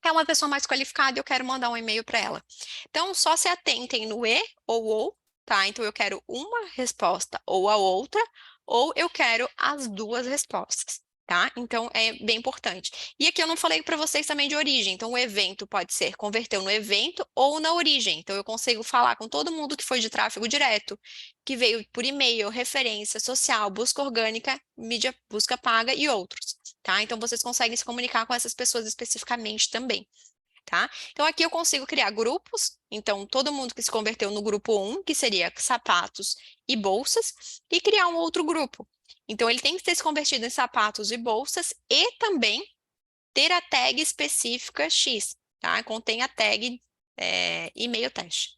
é uma pessoa mais qualificada e eu quero mandar um e-mail para ela. Então, só se atentem no e ou, tá? Então, eu quero uma resposta ou a outra, ou eu quero as duas respostas, tá? Então, é bem importante. E aqui eu não falei para vocês também de origem. Então, o evento pode ser converteu no evento ou na origem. Então, eu consigo falar com todo mundo que foi de tráfego direto, que veio por e-mail, referência social, busca orgânica, mídia, busca paga e outros, tá? Então, vocês conseguem se comunicar com essas pessoas especificamente também, tá? Então, aqui eu consigo criar grupos. Então, todo mundo que se converteu no grupo 1, que seria sapatos e bolsas, e criar um outro grupo. Então, ele tem que ter se convertido em sapatos e bolsas e também ter a tag específica X, tá? Contém a tag e-mail teste,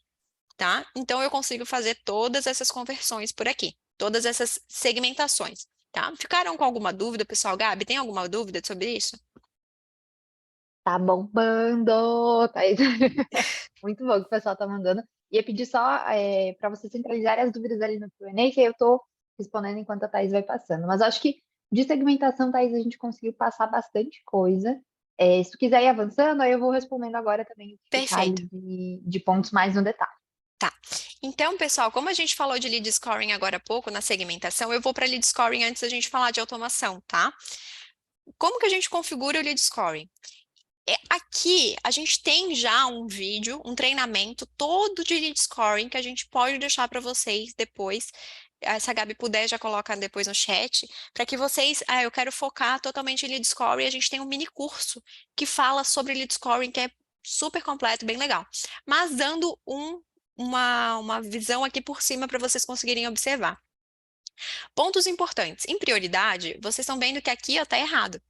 tá? Então, eu consigo fazer todas essas conversões por aqui, todas essas segmentações, tá? Ficaram com alguma dúvida, pessoal? Gabi, tem alguma dúvida sobre isso? Tá bombando, Thaís. Muito bom que o pessoal tá mandando. Ia pedir só para vocês centralizarem as dúvidas ali no Q&A, que aí eu tô respondendo enquanto a Thaís vai passando. Mas eu acho que de segmentação, Thaís, a gente conseguiu passar bastante coisa. Se tu quiser ir avançando, aí eu vou respondendo agora também os detalhes Perfeito. de pontos mais no detalhe. Tá. Então, pessoal, como a gente falou de lead scoring agora há pouco na segmentação, eu vou para lead scoring antes da gente falar de automação, tá? Como que a gente configura o lead scoring? Aqui a gente tem já um vídeo, um treinamento todo de lead scoring que a gente pode deixar para vocês depois. Se a Gabi puder, já coloca depois no chat, para que vocês, eu quero focar totalmente em lead scoring, a gente tem um mini curso que fala sobre lead scoring, que é super completo, bem legal. Mas dando uma visão aqui por cima para vocês conseguirem observar. Pontos importantes. Em prioridade, vocês estão vendo que aqui está errado.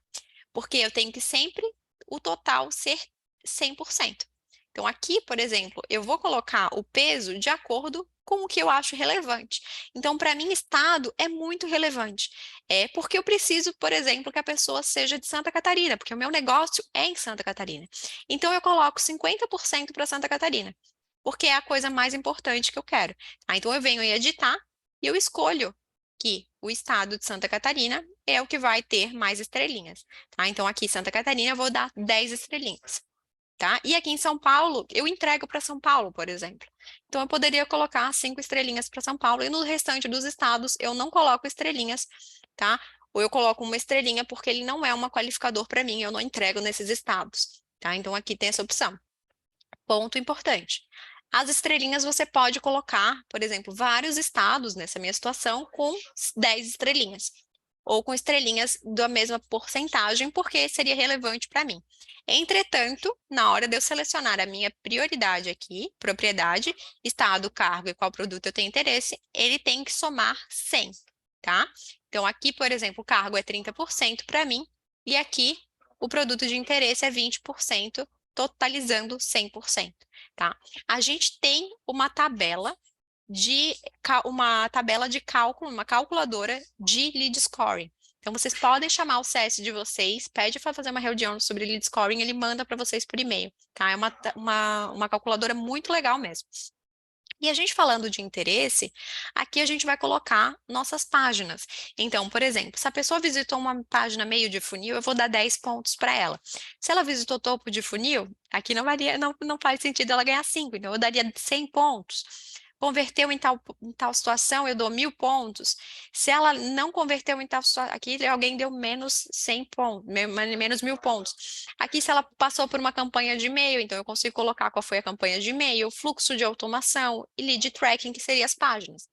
Porque eu tenho que sempre o total ser 100%. Então, aqui, por exemplo, eu vou colocar o peso de acordo com o que eu acho relevante. Então, para mim, estado é muito relevante. É porque eu preciso, por exemplo, que a pessoa seja de Santa Catarina, porque o meu negócio é em Santa Catarina. Então, eu coloco 50% para Santa Catarina, porque é a coisa mais importante que eu quero. Então, eu venho em editar e eu escolho que o estado de Santa Catarina é o que vai ter mais estrelinhas. Tá? Então, aqui em Santa Catarina, eu vou dar 10 estrelinhas. Tá? E aqui em São Paulo, eu entrego para São Paulo, por exemplo. Então, eu poderia colocar 5 estrelinhas para São Paulo, e no restante dos estados, eu não coloco estrelinhas, tá? Ou eu coloco uma estrelinha porque ele não é um qualificador para mim, eu não entrego nesses estados, tá? Então, aqui tem essa opção. Ponto importante. As estrelinhas você pode colocar, por exemplo, vários estados nessa minha situação com 10 estrelinhas ou com estrelinhas da mesma porcentagem, porque seria relevante para mim. Entretanto, na hora de eu selecionar a minha prioridade aqui, propriedade, estado, cargo e qual produto eu tenho interesse, ele tem que somar 100, tá? Então, aqui, por exemplo, o cargo é 30% para mim, e aqui o produto de interesse é 20%, totalizando 100%, tá? A gente tem uma tabela de cálculo, uma calculadora de lead scoring. Então, vocês podem chamar o CS de vocês, pede para fazer uma reunião sobre lead scoring, ele manda para vocês por e-mail, tá? É uma calculadora muito legal mesmo. E a gente falando de interesse, aqui a gente vai colocar nossas páginas. Então, por exemplo, se a pessoa visitou uma página meio de funil, eu vou dar 10 pontos para ela. Se ela visitou topo de funil, aqui não faz sentido ela ganhar 5, então eu daria 100 pontos. Converteu em tal situação, eu dou 1.000 pontos. Se ela não converteu em tal situação, aqui alguém deu menos 100 pontos, menos 1.000 pontos. Aqui, se ela passou por uma campanha de e-mail, então eu consigo colocar qual foi a campanha de e-mail, fluxo de automação e lead tracking, que seriam as páginas.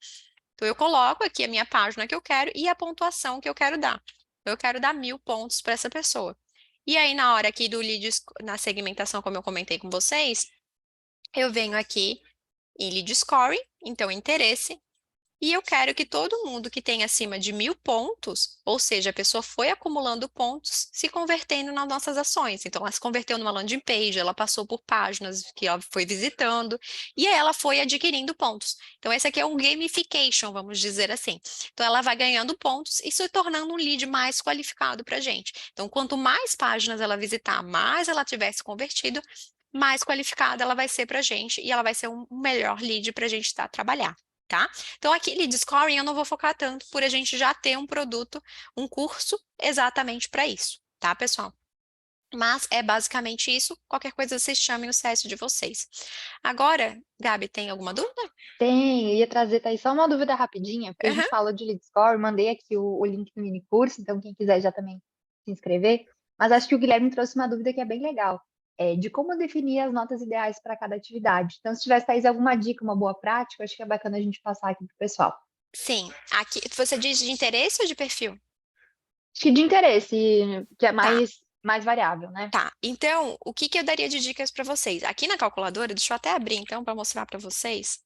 Então, eu coloco aqui a minha página que eu quero e a pontuação que eu quero dar. Eu quero dar 1.000 pontos para essa pessoa. E aí, na hora aqui do lead, na segmentação, como eu comentei com vocês, eu venho aqui em lead scoring, então interesse, e eu quero que todo mundo que tem acima de 1.000 pontos, ou seja, a pessoa foi acumulando pontos, se convertendo nas nossas ações. Então, ela se converteu numa landing page, ela passou por páginas que ela foi visitando, e aí ela foi adquirindo pontos. Então, esse aqui é um gamification, vamos dizer assim. Então, ela vai ganhando pontos e se tornando um lead mais qualificado para a gente. Então, quanto mais páginas ela visitar, mais ela tiver se convertido, mais qualificada ela vai ser para a gente e ela vai ser um melhor lead para a gente trabalhar. Tá? Então, aqui, lead scoring, eu não vou focar tanto por a gente já ter um produto, um curso exatamente para isso, tá, pessoal? Mas é basicamente isso. Qualquer coisa, vocês chamem o CS de vocês. Agora, Gabi, tem alguma dúvida? Tem, eu ia trazer, Thaís, só uma dúvida rapidinha, porque a gente Aham. falou de lead score, mandei aqui o link do mini curso, então quem quiser já também se inscrever. Mas acho que o Guilherme trouxe uma dúvida que é bem legal, de como definir as notas ideais para cada atividade. Então, se tivesse, Thaís, alguma dica, uma boa prática, acho que é bacana a gente passar aqui para o pessoal. Sim. Aqui, você diz de interesse ou de perfil? Acho que de interesse, que é Tá, mais variável, né? tá. Então, o que que eu daria de dicas para vocês? Aqui na calculadora, deixa eu até abrir então para mostrar para vocês.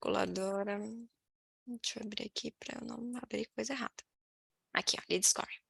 Calculadora. Deixa eu abrir aqui para eu não abrir coisa errada. Aqui, ó, lead score.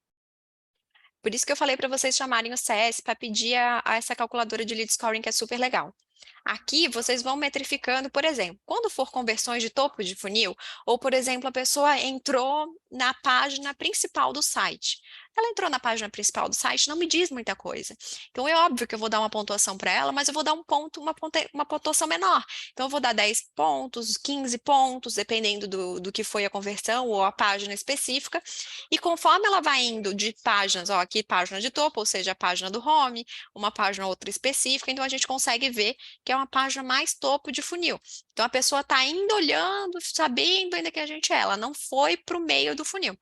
Por isso que eu falei para vocês chamarem o CS para pedir a essa calculadora de lead scoring, que é super legal. Aqui vocês vão metrificando, por exemplo, quando for conversões de topo de funil, ou, por exemplo, a pessoa entrou na página principal do site. Ela entrou na página principal do site, não me diz muita coisa. Então, é óbvio que eu vou dar uma pontuação para ela, mas eu vou dar uma pontuação menor. Então, eu vou dar 10 pontos, 15 pontos, dependendo do que foi a conversão ou a página específica. E conforme ela vai indo de páginas, ó, aqui página de topo, ou seja, a página do home, uma página outra específica, então a gente consegue ver que é uma página mais topo de funil. Então, a pessoa está indo olhando, sabendo ainda que a gente é, ela não foi para o meio do funil.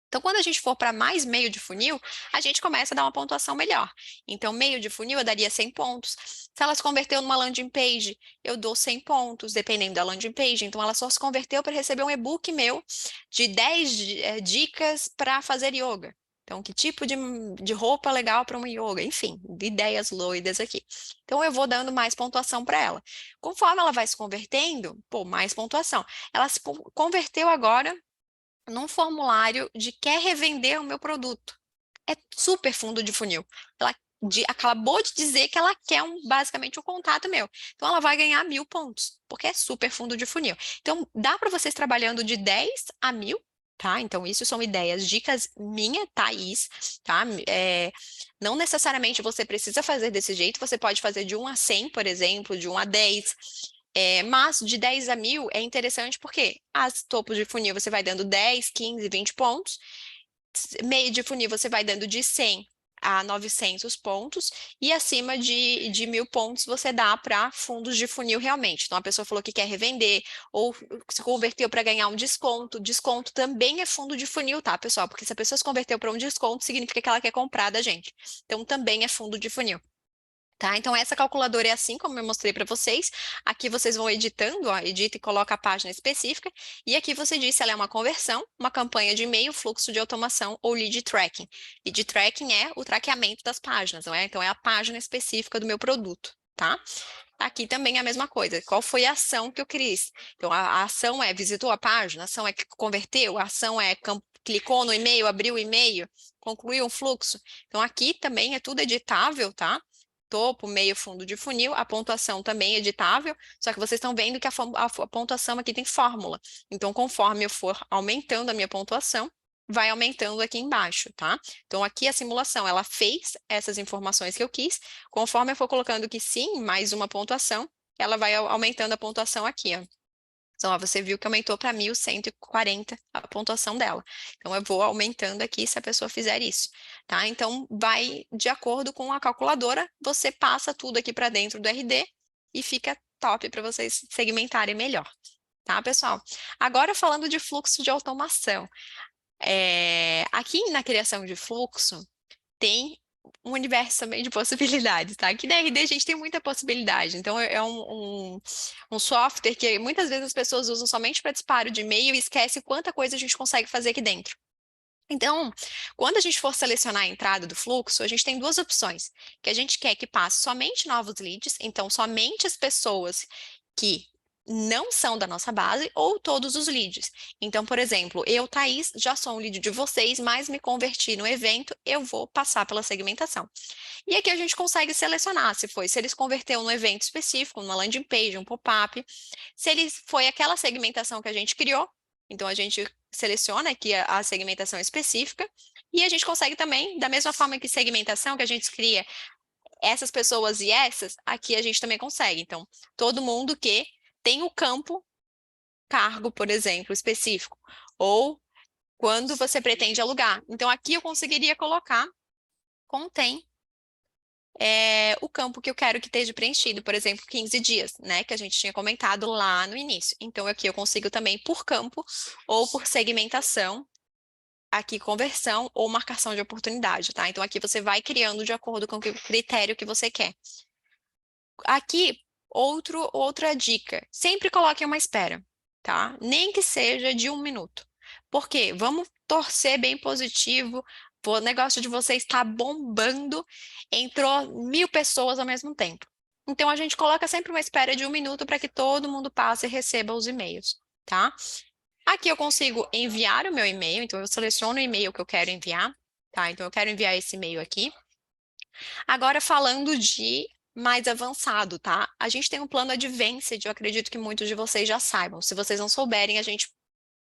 Então, quando a gente for para mais meio de funil, a gente começa a dar uma pontuação melhor. Então, meio de funil eu daria 100 pontos. Se ela se converteu numa landing page, eu dou 100 pontos, dependendo da landing page. Então, ela só se converteu para receber um e-book meu de 10 dicas para fazer yoga. Então, que tipo de roupa legal para uma yoga? Enfim, ideias loidas aqui. Então, eu vou dando mais pontuação para ela. Conforme ela vai se convertendo, pô, mais pontuação. Ela se converteu agora num formulário de quer revender o meu produto. É super fundo de funil. Ela acabou de dizer que ela quer basicamente um contato meu. Então, ela vai ganhar 1.000 pontos, porque é super fundo de funil. Então, dá para vocês trabalhando de 10 a 1.000, tá? Então, isso são ideias, dicas minha, Thaís, tá? Não necessariamente você precisa fazer desse jeito, você pode fazer de 1 a 100, por exemplo, de 1 a 10. Mas de 10 a 1.000 é interessante porque as topos de funil você vai dando 10, 15, 20 pontos. Meio de funil você vai dando de 100 a 900 pontos, e acima de 1.000 pontos você dá para fundos de funil realmente. Então, a pessoa falou que quer revender, ou se converteu para ganhar um desconto. Desconto também é fundo de funil, tá, pessoal? Porque se a pessoa se converteu para um desconto, significa que ela quer comprar da gente. Então, também é fundo de funil. Tá? Então, essa calculadora é assim como eu mostrei para vocês. Aqui vocês vão editando, ó, edita e coloca a página específica. E aqui você diz se ela é uma conversão, uma campanha de e-mail, fluxo de automação ou lead tracking. Lead tracking é o traqueamento das páginas, não é? Então, é a página específica do meu produto, tá? Aqui também é a mesma coisa. Qual foi a ação que eu quis? Então, a ação é visitou a página, a ação é que converteu, a ação é clicou no e-mail, abriu o e-mail, concluiu um fluxo. Então, aqui também é tudo editável, tá? Topo, meio, fundo de funil, a pontuação também é editável, só que vocês estão vendo que a pontuação aqui tem fórmula. Então, conforme eu for aumentando a minha pontuação, vai aumentando aqui embaixo, tá? Então, aqui a simulação, ela fez essas informações que eu quis, conforme eu for colocando que sim, mais uma pontuação, ela vai aumentando a pontuação aqui, ó. Então, ó, você viu que aumentou para 1.140 a pontuação dela. Então, eu vou aumentando aqui se a pessoa fizer isso, tá? Então, vai de acordo com a calculadora, você passa tudo aqui para dentro do RD e fica top para vocês segmentarem melhor, tá, pessoal? Agora, falando de fluxo de automação. Aqui na criação de fluxo, tem um universo também de possibilidades, tá? Aqui na RD a gente tem muita possibilidade, então é um software que muitas vezes as pessoas usam somente para disparo de e-mail e esquece quanta coisa a gente consegue fazer aqui dentro. Então, quando a gente for selecionar a entrada do fluxo, a gente tem duas opções, que a gente quer que passe somente novos leads, então somente as pessoas que não são da nossa base ou todos os leads. Então, por exemplo, eu, Thaís, já sou um lead de vocês, mas me converti no evento, eu vou passar pela segmentação. E aqui a gente consegue selecionar se ele se converteu num evento específico, numa landing page, um pop-up, se ele foi aquela segmentação que a gente criou, então a gente seleciona aqui a segmentação específica, e a gente consegue também, da mesma forma que segmentação, que a gente cria essas pessoas e essas, aqui a gente também consegue. Então, todo mundo que tem o campo cargo, por exemplo, específico, ou quando você pretende alugar. Então, aqui eu conseguiria colocar contém o campo que eu quero que esteja preenchido, por exemplo, 15 dias, né, que a gente tinha comentado lá no início. Então, aqui eu consigo também por campo ou por segmentação, aqui conversão ou marcação de oportunidade, tá? Então, aqui você vai criando de acordo com o critério que você quer. Aqui, outra dica, sempre coloque uma espera, tá? Nem que seja de 1 minuto. Por quê? Vamos torcer bem positivo, o negócio de você está bombando, entrou 1.000 pessoas ao mesmo tempo. Então, a gente coloca sempre uma espera de 1 minuto para que todo mundo passe e receba os e-mails, tá? Aqui eu consigo enviar o meu e-mail, então eu seleciono o e-mail que eu quero enviar, tá? Então, eu quero enviar esse e-mail aqui. Agora, falando de mais avançado, tá? A gente tem um plano Advanced, eu acredito que muitos de vocês já saibam. Se vocês não souberem, a gente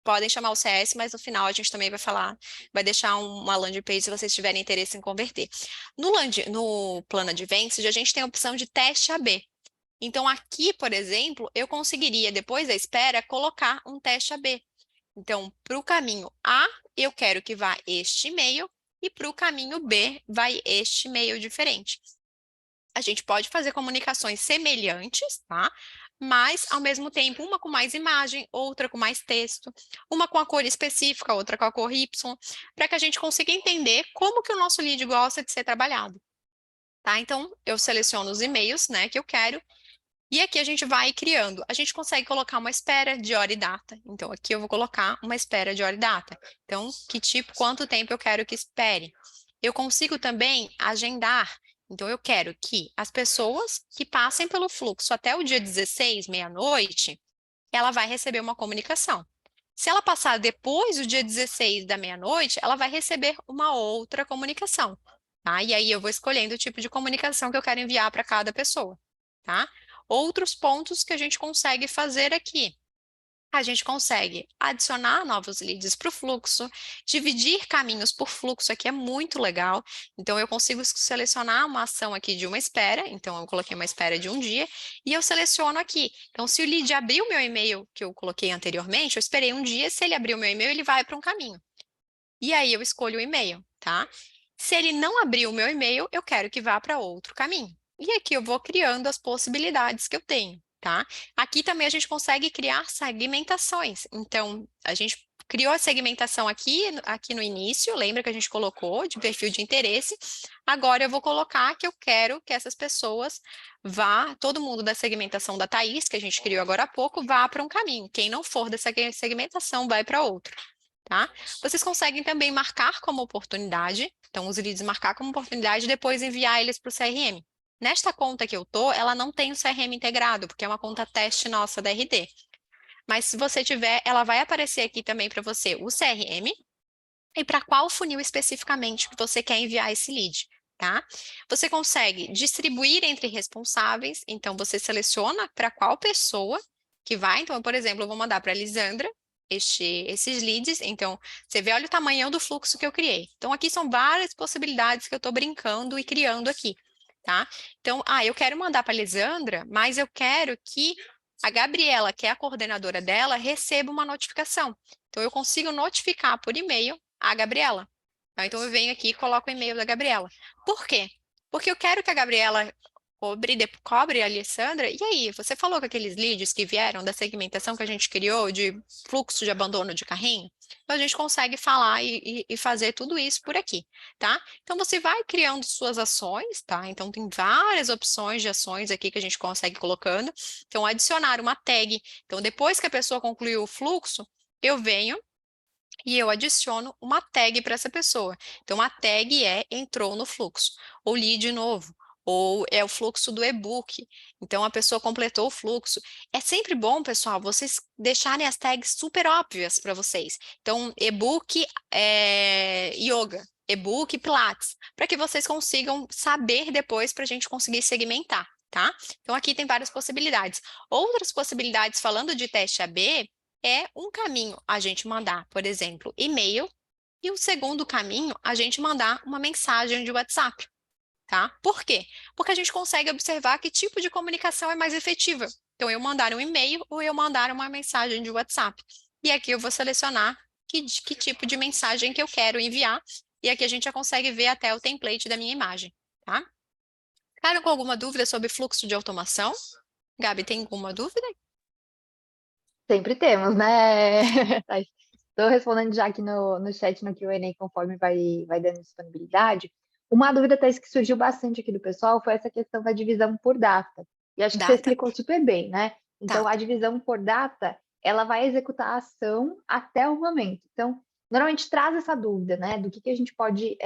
podem chamar o CS, mas no final a gente também vai falar, vai deixar uma landing page se vocês tiverem interesse em converter. No plano Advanced, a gente tem a opção de teste AB. Então, aqui, por exemplo, eu conseguiria, depois da espera, colocar um teste AB. Então, para o caminho A, eu quero que vá este e-mail, e para o caminho B, vai este e-mail diferente. A gente pode fazer comunicações semelhantes, tá? Mas, ao mesmo tempo, uma com mais imagem, outra com mais texto, uma com a cor específica, outra com a cor Y, para que a gente consiga entender como que o nosso lead gosta de ser trabalhado, tá? Então, eu seleciono os e-mails, né, que eu quero, e aqui a gente vai criando. A gente consegue colocar uma espera de hora e data. Então, aqui eu vou colocar uma espera de hora e data. Então, que tipo, quanto tempo eu quero que espere? Eu consigo também agendar. Então, eu quero que as pessoas que passem pelo fluxo até o dia 16, meia-noite, ela vai receber uma comunicação. Se ela passar depois do dia 16 da meia-noite, ela vai receber uma outra comunicação, tá? E aí eu vou escolhendo o tipo de comunicação que eu quero enviar para cada pessoa, tá? Outros pontos que a gente consegue fazer aqui. A gente consegue adicionar novos leads para o fluxo, dividir caminhos por fluxo, aqui é muito legal. Então, eu consigo selecionar uma ação aqui de uma espera, então eu coloquei uma espera de um dia, e eu seleciono aqui. Então, se o lead abrir o meu e-mail que eu coloquei anteriormente, eu esperei um dia, se ele abrir o meu e-mail, ele vai para um caminho. E aí eu escolho o e-mail, tá? Se ele não abrir o meu e-mail, eu quero que vá para outro caminho. E aqui eu vou criando as possibilidades que eu tenho, tá? Aqui também a gente consegue criar segmentações. Então, a gente criou a segmentação aqui no início, lembra que a gente colocou de perfil de interesse. Agora eu vou colocar que eu quero que essas pessoas todo mundo da segmentação da Thaís, que a gente criou agora há pouco, vá para um caminho. Quem não for dessa segmentação vai para outro. Tá? Vocês conseguem também marcar como oportunidade, então os leads marcar como oportunidade e depois enviar eles para o CRM. Nesta conta que eu tô, ela não tem o CRM integrado, porque é uma conta teste nossa da RD. Mas se você tiver, ela vai aparecer aqui também para você o CRM e para qual funil especificamente que você quer enviar esse lead, tá? Você consegue distribuir entre responsáveis, então você seleciona para qual pessoa que vai. Então, por exemplo, eu vou mandar para a Lisandra esses leads. Então, você vê, olha o tamanho do fluxo que eu criei. Então, aqui são várias possibilidades que eu estou brincando e criando aqui, tá? Então, eu quero mandar para a Lisandra, mas eu quero que a Gabriela, que é a coordenadora dela, receba uma notificação. Então, eu consigo notificar por e-mail a Gabriela. Então, eu venho aqui e coloco o e-mail da Gabriela. Por quê? Porque eu quero que a Gabriela cobre a Alessandra. E aí, você falou que aqueles leads que vieram da segmentação que a gente criou de fluxo de abandono de carrinho, então a gente consegue falar e fazer tudo isso por aqui, tá? Então, você vai criando suas ações, tá? Então, tem várias opções de ações aqui que a gente consegue colocando. Então, adicionar uma tag. Então, depois que a pessoa concluiu o fluxo, eu venho e eu adiciono uma tag para essa pessoa. Então, a tag entrou no fluxo, ou lead novo, ou é o fluxo do e-book. Então, a pessoa completou o fluxo. É sempre bom, pessoal, vocês deixarem as tags super óbvias para vocês. Então, e-book yoga, e-book Pilates, para que vocês consigam saber depois para a gente conseguir segmentar, tá? Então, aqui tem várias possibilidades. Outras possibilidades, falando de teste AB, é um caminho a gente mandar, por exemplo, e-mail, e o segundo caminho a gente mandar uma mensagem de WhatsApp, tá? Por quê? Porque a gente consegue observar que tipo de comunicação é mais efetiva. Então, eu mandar um e-mail ou eu mandar uma mensagem de WhatsApp. E aqui eu vou selecionar que tipo de mensagem que eu quero enviar, e aqui a gente já consegue ver até o template da minha imagem, tá? Ficaram com alguma dúvida sobre fluxo de automação? Gabi, tem alguma dúvida? Sempre temos, né? Estou respondendo já aqui no chat, no Q&A, conforme vai dando disponibilidade. Uma dúvida, Thaís, que surgiu bastante aqui do pessoal foi essa questão da divisão por data. E acho que você Data? explicou super bem, né? Tá. Então, a divisão por data, ela vai executar a ação até o momento. Então, normalmente traz essa dúvida, né? Do que a gente pode,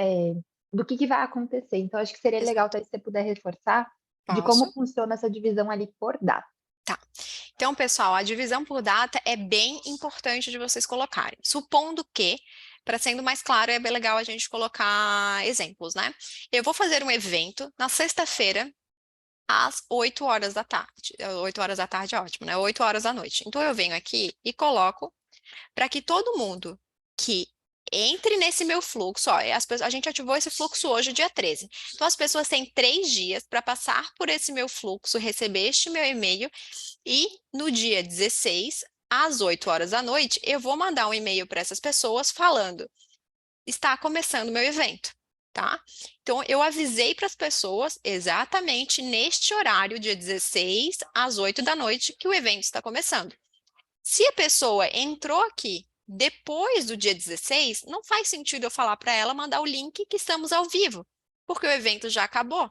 do que vai acontecer. Então, acho que seria legal, Exato. Thaís, se você puder reforçar de Posso? como funciona essa divisão ali por data. Tá. Então, pessoal, a divisão por data é bem importante de vocês colocarem. Supondo que para sendo mais claro, é bem legal a gente colocar exemplos, né? Eu vou fazer um evento na sexta-feira, às 8 horas da tarde. 8 horas da tarde é ótimo, né? 8 horas da noite. Então, eu venho aqui e coloco para que todo mundo que entre nesse meu fluxo, ó, a gente ativou esse fluxo hoje, dia 13. Então, as pessoas têm 3 dias para passar por esse meu fluxo, receber este meu e-mail, e no dia 16, às 8 horas da noite, eu vou mandar um e-mail para essas pessoas falando: está começando o meu evento, tá? Então, eu avisei para as pessoas exatamente neste horário, dia 16, às 8 da noite, que o evento está começando. Se a pessoa entrou aqui depois do dia 16, não faz sentido eu falar para ela mandar o link que estamos ao vivo, porque o evento já acabou.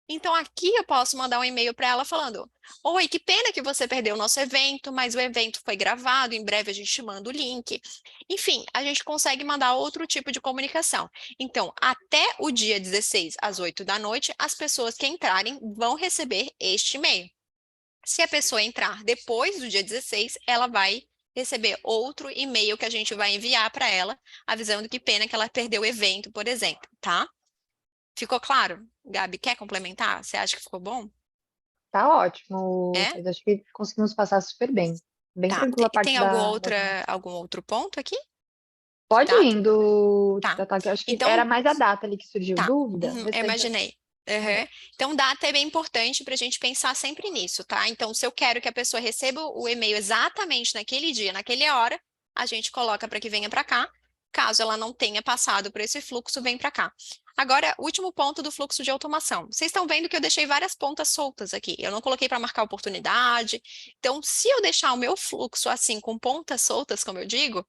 Então, aqui eu posso mandar um e-mail para ela falando: oi, que pena que você perdeu o nosso evento, mas o evento foi gravado, em breve a gente te manda o link. Enfim, a gente consegue mandar outro tipo de comunicação. Então, até o dia 16, às 8 da noite, as pessoas que entrarem vão receber este e-mail. Se a pessoa entrar depois do dia 16, ela vai receber outro e-mail que a gente vai enviar para ela, avisando que pena que ela perdeu o evento, por exemplo, tá? Ficou claro? Gabi, quer complementar? Você acha que ficou bom? Tá ótimo, É? Thaís. Acho que conseguimos passar super bem. Bem Tá. tranquila a Tem parte da algum outro ponto aqui? Pode Tá? ir do Tá. Tata, que eu acho que era Então, mais a data ali que surgiu tá. dúvida. O Eu restante imaginei. é. Uhum. Então, data é bem importante para a gente pensar sempre nisso, tá? Então, se eu quero que a pessoa receba o e-mail exatamente naquele dia, naquela hora, a gente coloca para que venha para cá. Caso ela não tenha passado por esse fluxo, vem para cá. Agora, último ponto do fluxo de automação. Vocês estão vendo que eu deixei várias pontas soltas aqui. Eu não coloquei para marcar oportunidade. Então, se eu deixar o meu fluxo assim, com pontas soltas, como eu digo,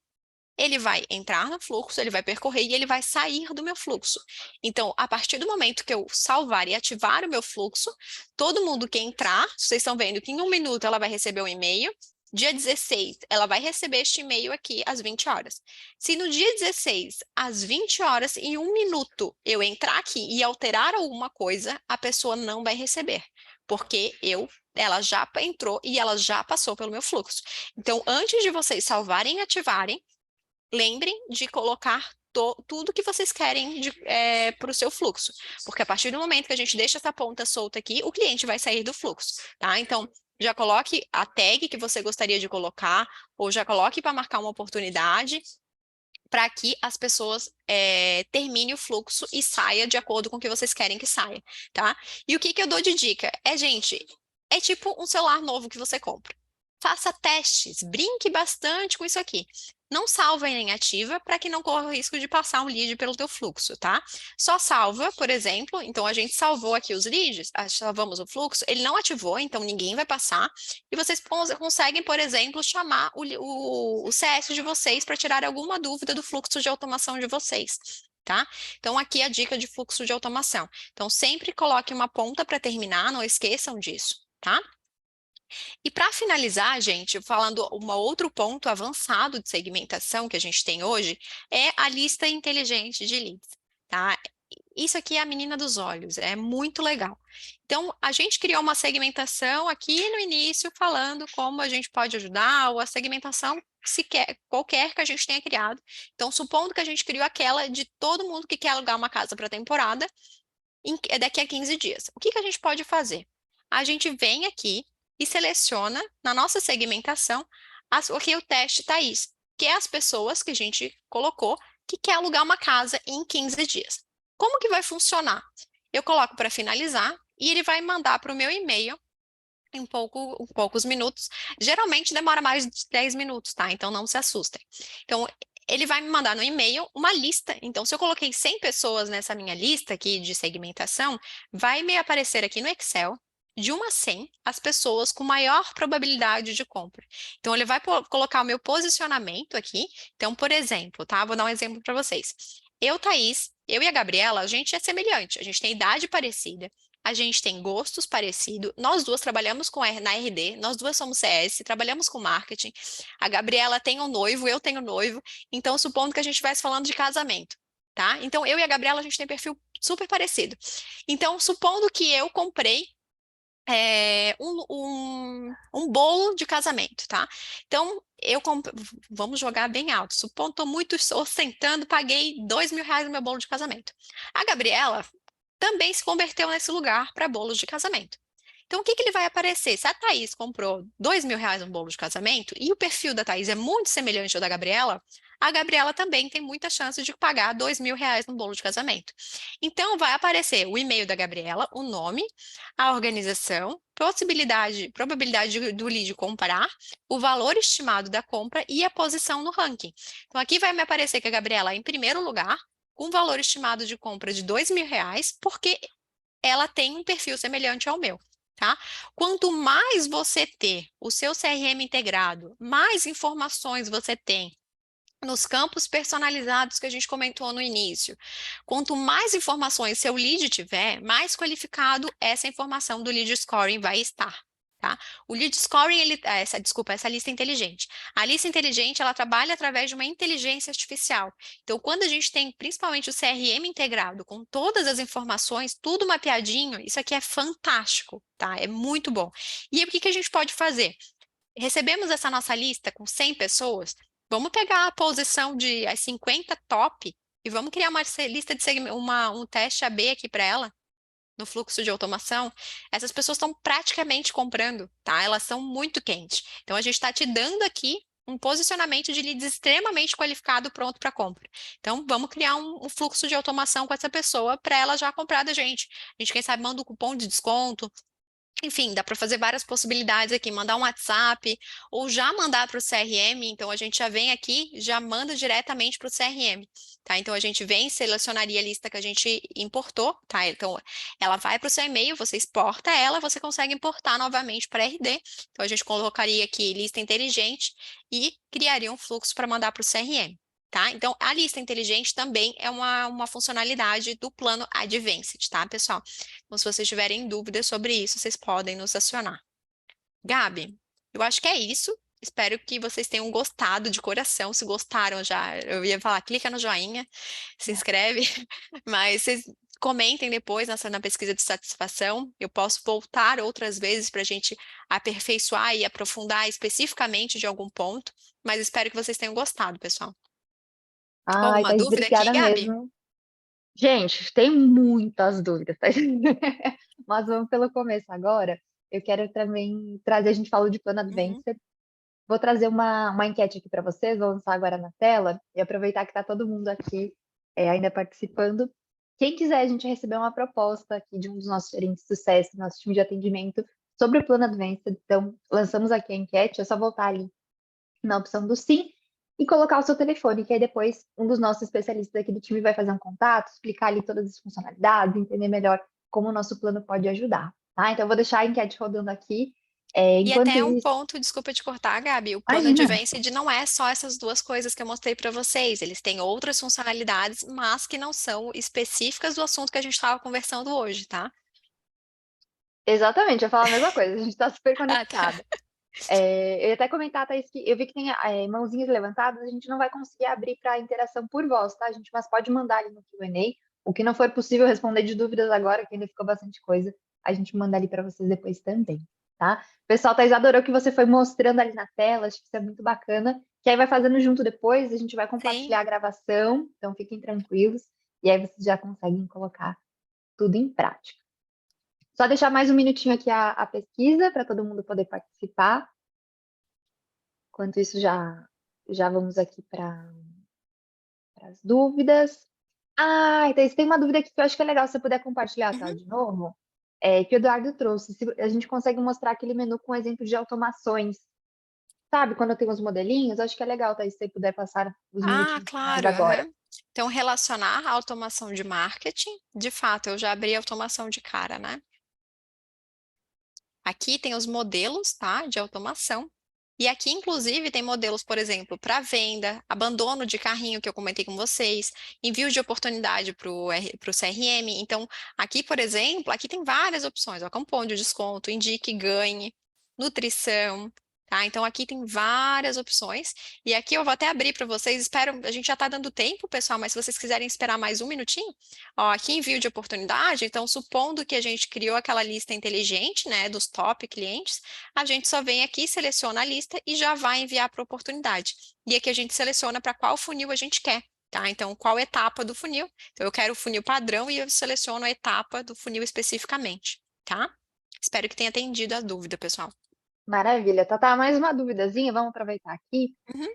ele vai entrar no fluxo, ele vai percorrer e ele vai sair do meu fluxo. Então, a partir do momento que eu salvar e ativar o meu fluxo, todo mundo que entrar, vocês estão vendo que em 1 minuto ela vai receber um e-mail. Dia 16, ela vai receber este e-mail aqui às 20 horas. Se no dia 16, às 20 horas, em 1 minuto, eu entrar aqui e alterar alguma coisa, a pessoa não vai receber, porque ela já entrou e ela já passou pelo meu fluxo. Então, antes de vocês salvarem e ativarem, lembrem de colocar tudo que vocês querem para o seu fluxo, porque a partir do momento que a gente deixa essa ponta solta aqui, o cliente vai sair do fluxo, tá? Então, já coloque a tag que você gostaria de colocar, ou já coloque para marcar uma oportunidade, para que as pessoas terminem o fluxo e saia de acordo com o que vocês querem que saia, tá? E o que eu dou de dica? Gente, é tipo um celular novo que você compra. Faça testes, brinque bastante com isso aqui. Não salva em ativa para que não corra o risco de passar um lead pelo teu fluxo, tá? Só salva, por exemplo, então a gente salvou aqui os leads, salvamos o fluxo, ele não ativou, então ninguém vai passar, e vocês conseguem, por exemplo, chamar o CS de vocês para tirar alguma dúvida do fluxo de automação de vocês. Tá? Então, aqui a dica de fluxo de automação. Então, sempre coloque uma ponta para terminar, não esqueçam disso, tá? E para finalizar, gente, falando um outro ponto avançado de segmentação que a gente tem hoje, é a lista inteligente de leads, tá? Isso aqui é a menina dos olhos, é muito legal. Então, a gente criou uma segmentação aqui no início, falando como a gente pode ajudar, ou a segmentação qualquer que a gente tenha criado. Então, supondo que a gente criou aquela de todo mundo que quer alugar uma casa para temporada, daqui a 15 dias. O que a gente pode fazer? A gente vem aqui e seleciona na nossa segmentação o teste Thaís, que é as pessoas que a gente colocou que quer alugar uma casa em 15 dias. Como que vai funcionar? Eu coloco para finalizar e ele vai mandar para o meu e-mail em poucos minutos. Geralmente demora mais de 10 minutos, tá? Então não se assustem. Então, ele vai me mandar no e-mail uma lista. Então, se eu coloquei 100 pessoas nessa minha lista aqui de segmentação, vai me aparecer aqui no Excel, de 1 a 100, as pessoas com maior probabilidade de compra. Então, ele vai colocar o meu posicionamento aqui. Então, por exemplo, tá? Vou dar um exemplo para vocês. Eu, Thaís, eu e a Gabriela, a gente é semelhante, a gente tem idade parecida, a gente tem gostos parecidos, nós duas trabalhamos na RD, nós duas somos CS, trabalhamos com marketing, a Gabriela tem um noivo, eu tenho um noivo, então supondo que a gente estivesse falando de casamento, tá? Então eu e a Gabriela, a gente tem perfil super parecido. Então, supondo que eu comprei um bolo de casamento, tá? Então, vamos jogar bem alto. Supondo, estou muito ostentando, paguei R$ 2.000 no meu bolo de casamento. A Gabriela também se converteu nesse lugar para bolos de casamento. Então, o que que ele vai aparecer? Se a Thaís comprou R$ 2.000 no bolo de casamento e o perfil da Thaís é muito semelhante ao da Gabriela, a Gabriela também tem muita chance de pagar R$ 2.000 no bolo de casamento. Então, vai aparecer o e-mail da Gabriela, o nome, a organização, probabilidade do lead comprar, o valor estimado da compra e a posição no ranking. Então, aqui vai me aparecer que a Gabriela é em primeiro lugar, com valor estimado de compra de R$ 2.000, porque ela tem um perfil semelhante ao meu. Tá? Quanto mais você ter o seu CRM integrado, mais informações você tem nos campos personalizados que a gente comentou no início. Quanto mais informações seu lead tiver, mais qualificado essa informação do lead scoring vai estar. Tá? O lead scoring, essa lista inteligente. A lista inteligente, ela trabalha através de uma inteligência artificial. Então, quando a gente tem principalmente o CRM integrado, com todas as informações, tudo mapeadinho, isso aqui é fantástico, tá? É muito bom. E aí, o que que a gente pode fazer? Recebemos essa nossa lista com 100 pessoas, vamos pegar a posição de as 50 top e vamos criar uma lista de um teste AB aqui para ela, no fluxo de automação. Essas pessoas estão praticamente comprando, tá? Elas são muito quentes. Então, a gente está te dando aqui um posicionamento de leads extremamente qualificado, pronto para compra. Então, vamos criar um fluxo de automação com essa pessoa para ela já comprar da gente. A gente, quem sabe, manda um cupom de desconto. Enfim, dá para fazer várias possibilidades aqui, mandar um WhatsApp ou já mandar para o CRM. Então, a gente já vem aqui, já manda diretamente para o CRM, tá? Então, a gente vem, selecionaria a lista que a gente importou, tá? Então, ela vai para o seu e-mail, você exporta ela, você consegue importar novamente para RD. Então, a gente colocaria aqui lista inteligente e criaria um fluxo para mandar para o CRM. Tá? Então, a lista inteligente também é uma funcionalidade do plano Advanced, tá, pessoal? Então, se vocês tiverem dúvidas sobre isso, vocês podem nos acionar. Gabi, eu acho que é isso. Espero que vocês tenham gostado de coração. Se gostaram, já eu ia falar, clica no joinha, se inscreve, mas vocês comentem depois na pesquisa de satisfação. Eu posso voltar outras vezes para a gente aperfeiçoar e aprofundar especificamente de algum ponto, mas espero que vocês tenham gostado, pessoal. Ficou Ai, alguma Thaís, dúvida aqui, obrigada Gabi? mesmo. Gente, tem muitas dúvidas, Thaís. Mas vamos pelo começo agora. Eu quero também trazer, a gente falou de plano Uhum. Advanced. Vou trazer uma enquete aqui para vocês, vou lançar agora na tela e aproveitar que está todo mundo aqui ainda participando. Quem quiser, a gente receber uma proposta aqui de um dos nossos gerentes de sucesso, nosso time de atendimento, sobre o plano Advanced. Então, lançamos aqui a enquete, é só voltar ali na opção do sim e colocar o seu telefone, que aí depois um dos nossos especialistas aqui do time vai fazer um contato, explicar ali todas as funcionalidades, entender melhor como o nosso plano pode ajudar, tá? Então, eu vou deixar a enquete rodando aqui. E Enquanto até um isso, ponto, desculpa te cortar, Gabi, o plano imagina. Advanced não é só essas duas coisas que eu mostrei para vocês, eles têm outras funcionalidades, mas que não são específicas do assunto que a gente estava conversando hoje, tá? Exatamente, eu falo a mesma coisa, a gente está super Ah, tá. conectada. Eu ia até comentar, Thaís, que eu vi que tem mãozinhas levantadas, a gente não vai conseguir abrir para interação por voz, tá, gente? Mas pode mandar ali no Q&A. O que não for possível responder de dúvidas agora, que ainda ficou bastante coisa, a gente manda ali para vocês depois também, tá? Pessoal, Thaís, adorou que você foi mostrando ali na tela, acho que isso é muito bacana, que aí vai fazendo junto depois, a gente vai Sim. compartilhar a gravação, então fiquem tranquilos, e aí vocês já conseguem colocar tudo em prática. Só deixar mais um minutinho aqui a pesquisa para todo mundo poder participar. Enquanto isso, já vamos aqui para as dúvidas. Então, tem uma dúvida aqui que eu acho que é legal se você puder compartilhar a tela Uhum. de novo, que o Eduardo trouxe. Se a gente consegue mostrar aquele menu com exemplo de automações. Sabe, quando eu tenho os modelinhos, acho que é legal, tá? Se você puder passar os Ah, minutinhos finais claro, agora. aham. Então, relacionar a automação de marketing, de fato, eu já abri a automação de cara, né? Aqui tem os modelos, tá, de automação. E aqui, inclusive, tem modelos, por exemplo, para venda, abandono de carrinho, que eu comentei com vocês, envio de oportunidade para o CRM. Então, aqui, por exemplo, aqui tem várias opções, ó, cupom de desconto, indique, ganhe, nutrição. tá? Então aqui tem várias opções e aqui eu vou até abrir para vocês. Espero, a gente já está dando tempo, pessoal, mas se vocês quiserem esperar mais um minutinho, ó, aqui envio de oportunidade. Então, supondo que a gente criou aquela lista inteligente, né, dos top clientes, a gente só vem aqui, seleciona a lista e já vai enviar para oportunidade. E aqui a gente seleciona para qual funil a gente quer. Tá? Então, qual etapa do funil? Então, eu quero o funil padrão e eu seleciono a etapa do funil especificamente, tá? Espero que tenha atendido a dúvida, pessoal. Maravilha. Tá, mais uma duvidazinha, vamos aproveitar aqui. Uhum.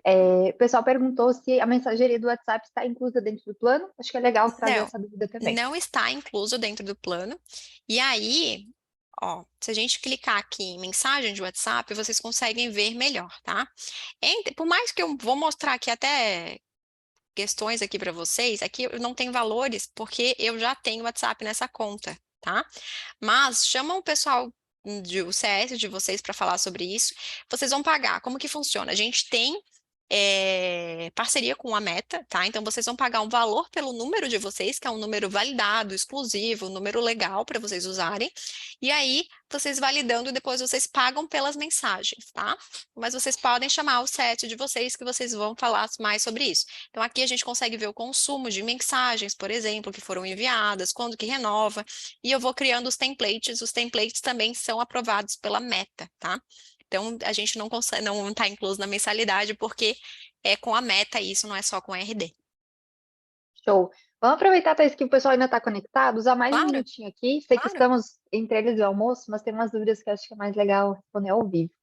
O pessoal perguntou se a mensageria do WhatsApp está inclusa dentro do plano. Acho que é legal trazer Não, essa dúvida também. não está incluso dentro do plano. E aí, ó, se a gente clicar aqui em mensagem de WhatsApp, vocês conseguem ver melhor, tá? Por mais que eu vou mostrar aqui até questões aqui para vocês, aqui eu não tenho valores porque eu já tenho WhatsApp nessa conta, tá? Mas chamam o pessoal o CS de vocês para falar sobre isso. Vocês vão pagar. Como que funciona? A gente tem parceria com a Meta, tá? Então vocês vão pagar um valor pelo número de vocês, que é um número validado, exclusivo, um número legal para vocês usarem. E aí, vocês validando, depois vocês pagam pelas mensagens, tá? Mas vocês podem chamar o set de vocês, que vocês vão falar mais sobre isso. Então aqui a gente consegue ver o consumo de mensagens, por exemplo, que foram enviadas, quando que renova, e eu vou criando os templates também são aprovados pela Meta, tá? Então, a gente não consegue, não está incluso na mensalidade, porque é com a Meta isso, não é só com a RD. Show. Vamos aproveitar, Thaís, que o pessoal ainda está conectado, usar mais um Claro, minutinho aqui. Sei que claro. estamos entre eles e o almoço, mas tem umas dúvidas que eu acho que é mais legal responder ao vivo.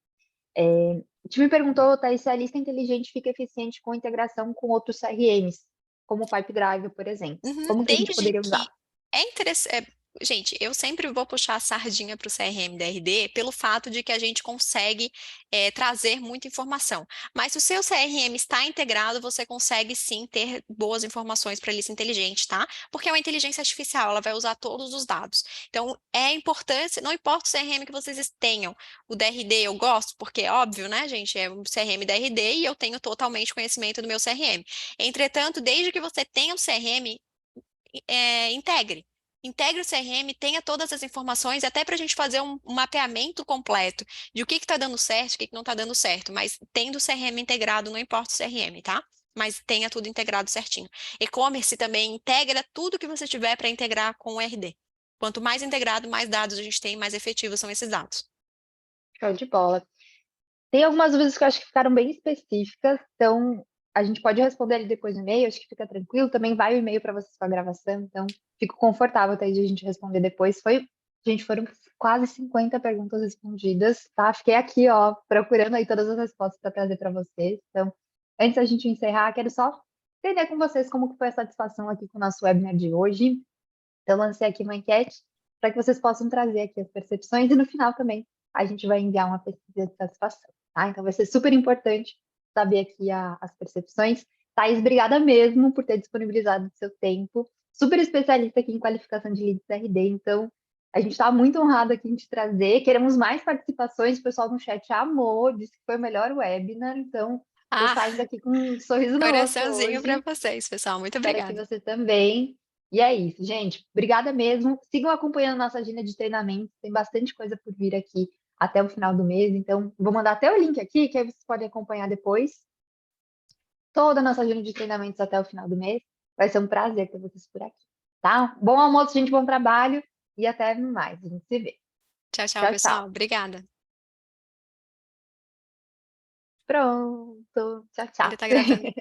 O time perguntou, Thaís, se a lista inteligente fica eficiente com integração com outros CRMs, como o Pipedrive, por exemplo. Uhum, Como que a gente desde poderia que usar? é interessante. Gente, eu sempre vou puxar a sardinha para o CRM da RD pelo fato de que a gente consegue trazer muita informação. Mas se o seu CRM está integrado, você consegue sim ter boas informações para a lista inteligente, tá? Porque é uma inteligência artificial, ela vai usar todos os dados. Então, é importante, não importa o CRM que vocês tenham, o da RD eu gosto, porque é óbvio, né, gente? É um CRM da RD e eu tenho totalmente conhecimento do meu CRM. Entretanto, desde que você tenha um CRM, integre. Integre o CRM, tenha todas as informações, até para a gente fazer um mapeamento completo de o que está dando certo, o que não está dando certo. Mas tendo o CRM integrado, não importa o CRM, tá? Mas tenha tudo integrado certinho. E-commerce também integra tudo que você tiver para integrar com o RD. Quanto mais integrado, mais dados a gente tem, mais efetivos são esses dados. Show de bola. Tem algumas dúvidas que eu acho que ficaram bem específicas, então a gente pode responder ali depois no e-mail, acho que fica tranquilo. Também vai o e-mail para vocês com a gravação, então fico confortável até de a gente responder depois. Gente, foram quase 50 perguntas respondidas, tá? Fiquei aqui, ó, procurando aí todas as respostas para trazer para vocês. Então, antes da gente encerrar, quero só entender com vocês como que foi a satisfação aqui com o nosso webinar de hoje. Então, lancei aqui uma enquete para que vocês possam trazer aqui as percepções e no final também a gente vai enviar uma pesquisa de satisfação, tá? Então, vai ser super importante saber aqui as percepções. Thaís, obrigada mesmo por ter disponibilizado o seu tempo. Super especialista aqui em qualificação de leads RD, então a gente está muito honrado aqui em te trazer. Queremos mais participações, o pessoal no chat amou, disse que foi o melhor webinar, então estou Ah, saindo aqui com um sorriso no rosto coraçãozinho para hoje. vocês, pessoal. Muito Espero que obrigada. você também. E é isso, gente. Obrigada mesmo. Sigam acompanhando nossa agenda de treinamento. Tem bastante coisa por vir aqui até o final do mês. Então, vou mandar até o link aqui, que aí vocês podem acompanhar depois. Toda a nossa agenda de treinamentos até o final do mês. Vai ser um prazer ter vocês por aqui. Tá? Bom almoço, gente. Bom trabalho. E até mais. A gente se vê. Tchau, tchau, Tchau, tchau. pessoal. Obrigada. Pronto. Tchau, Ele tchau. está gravando.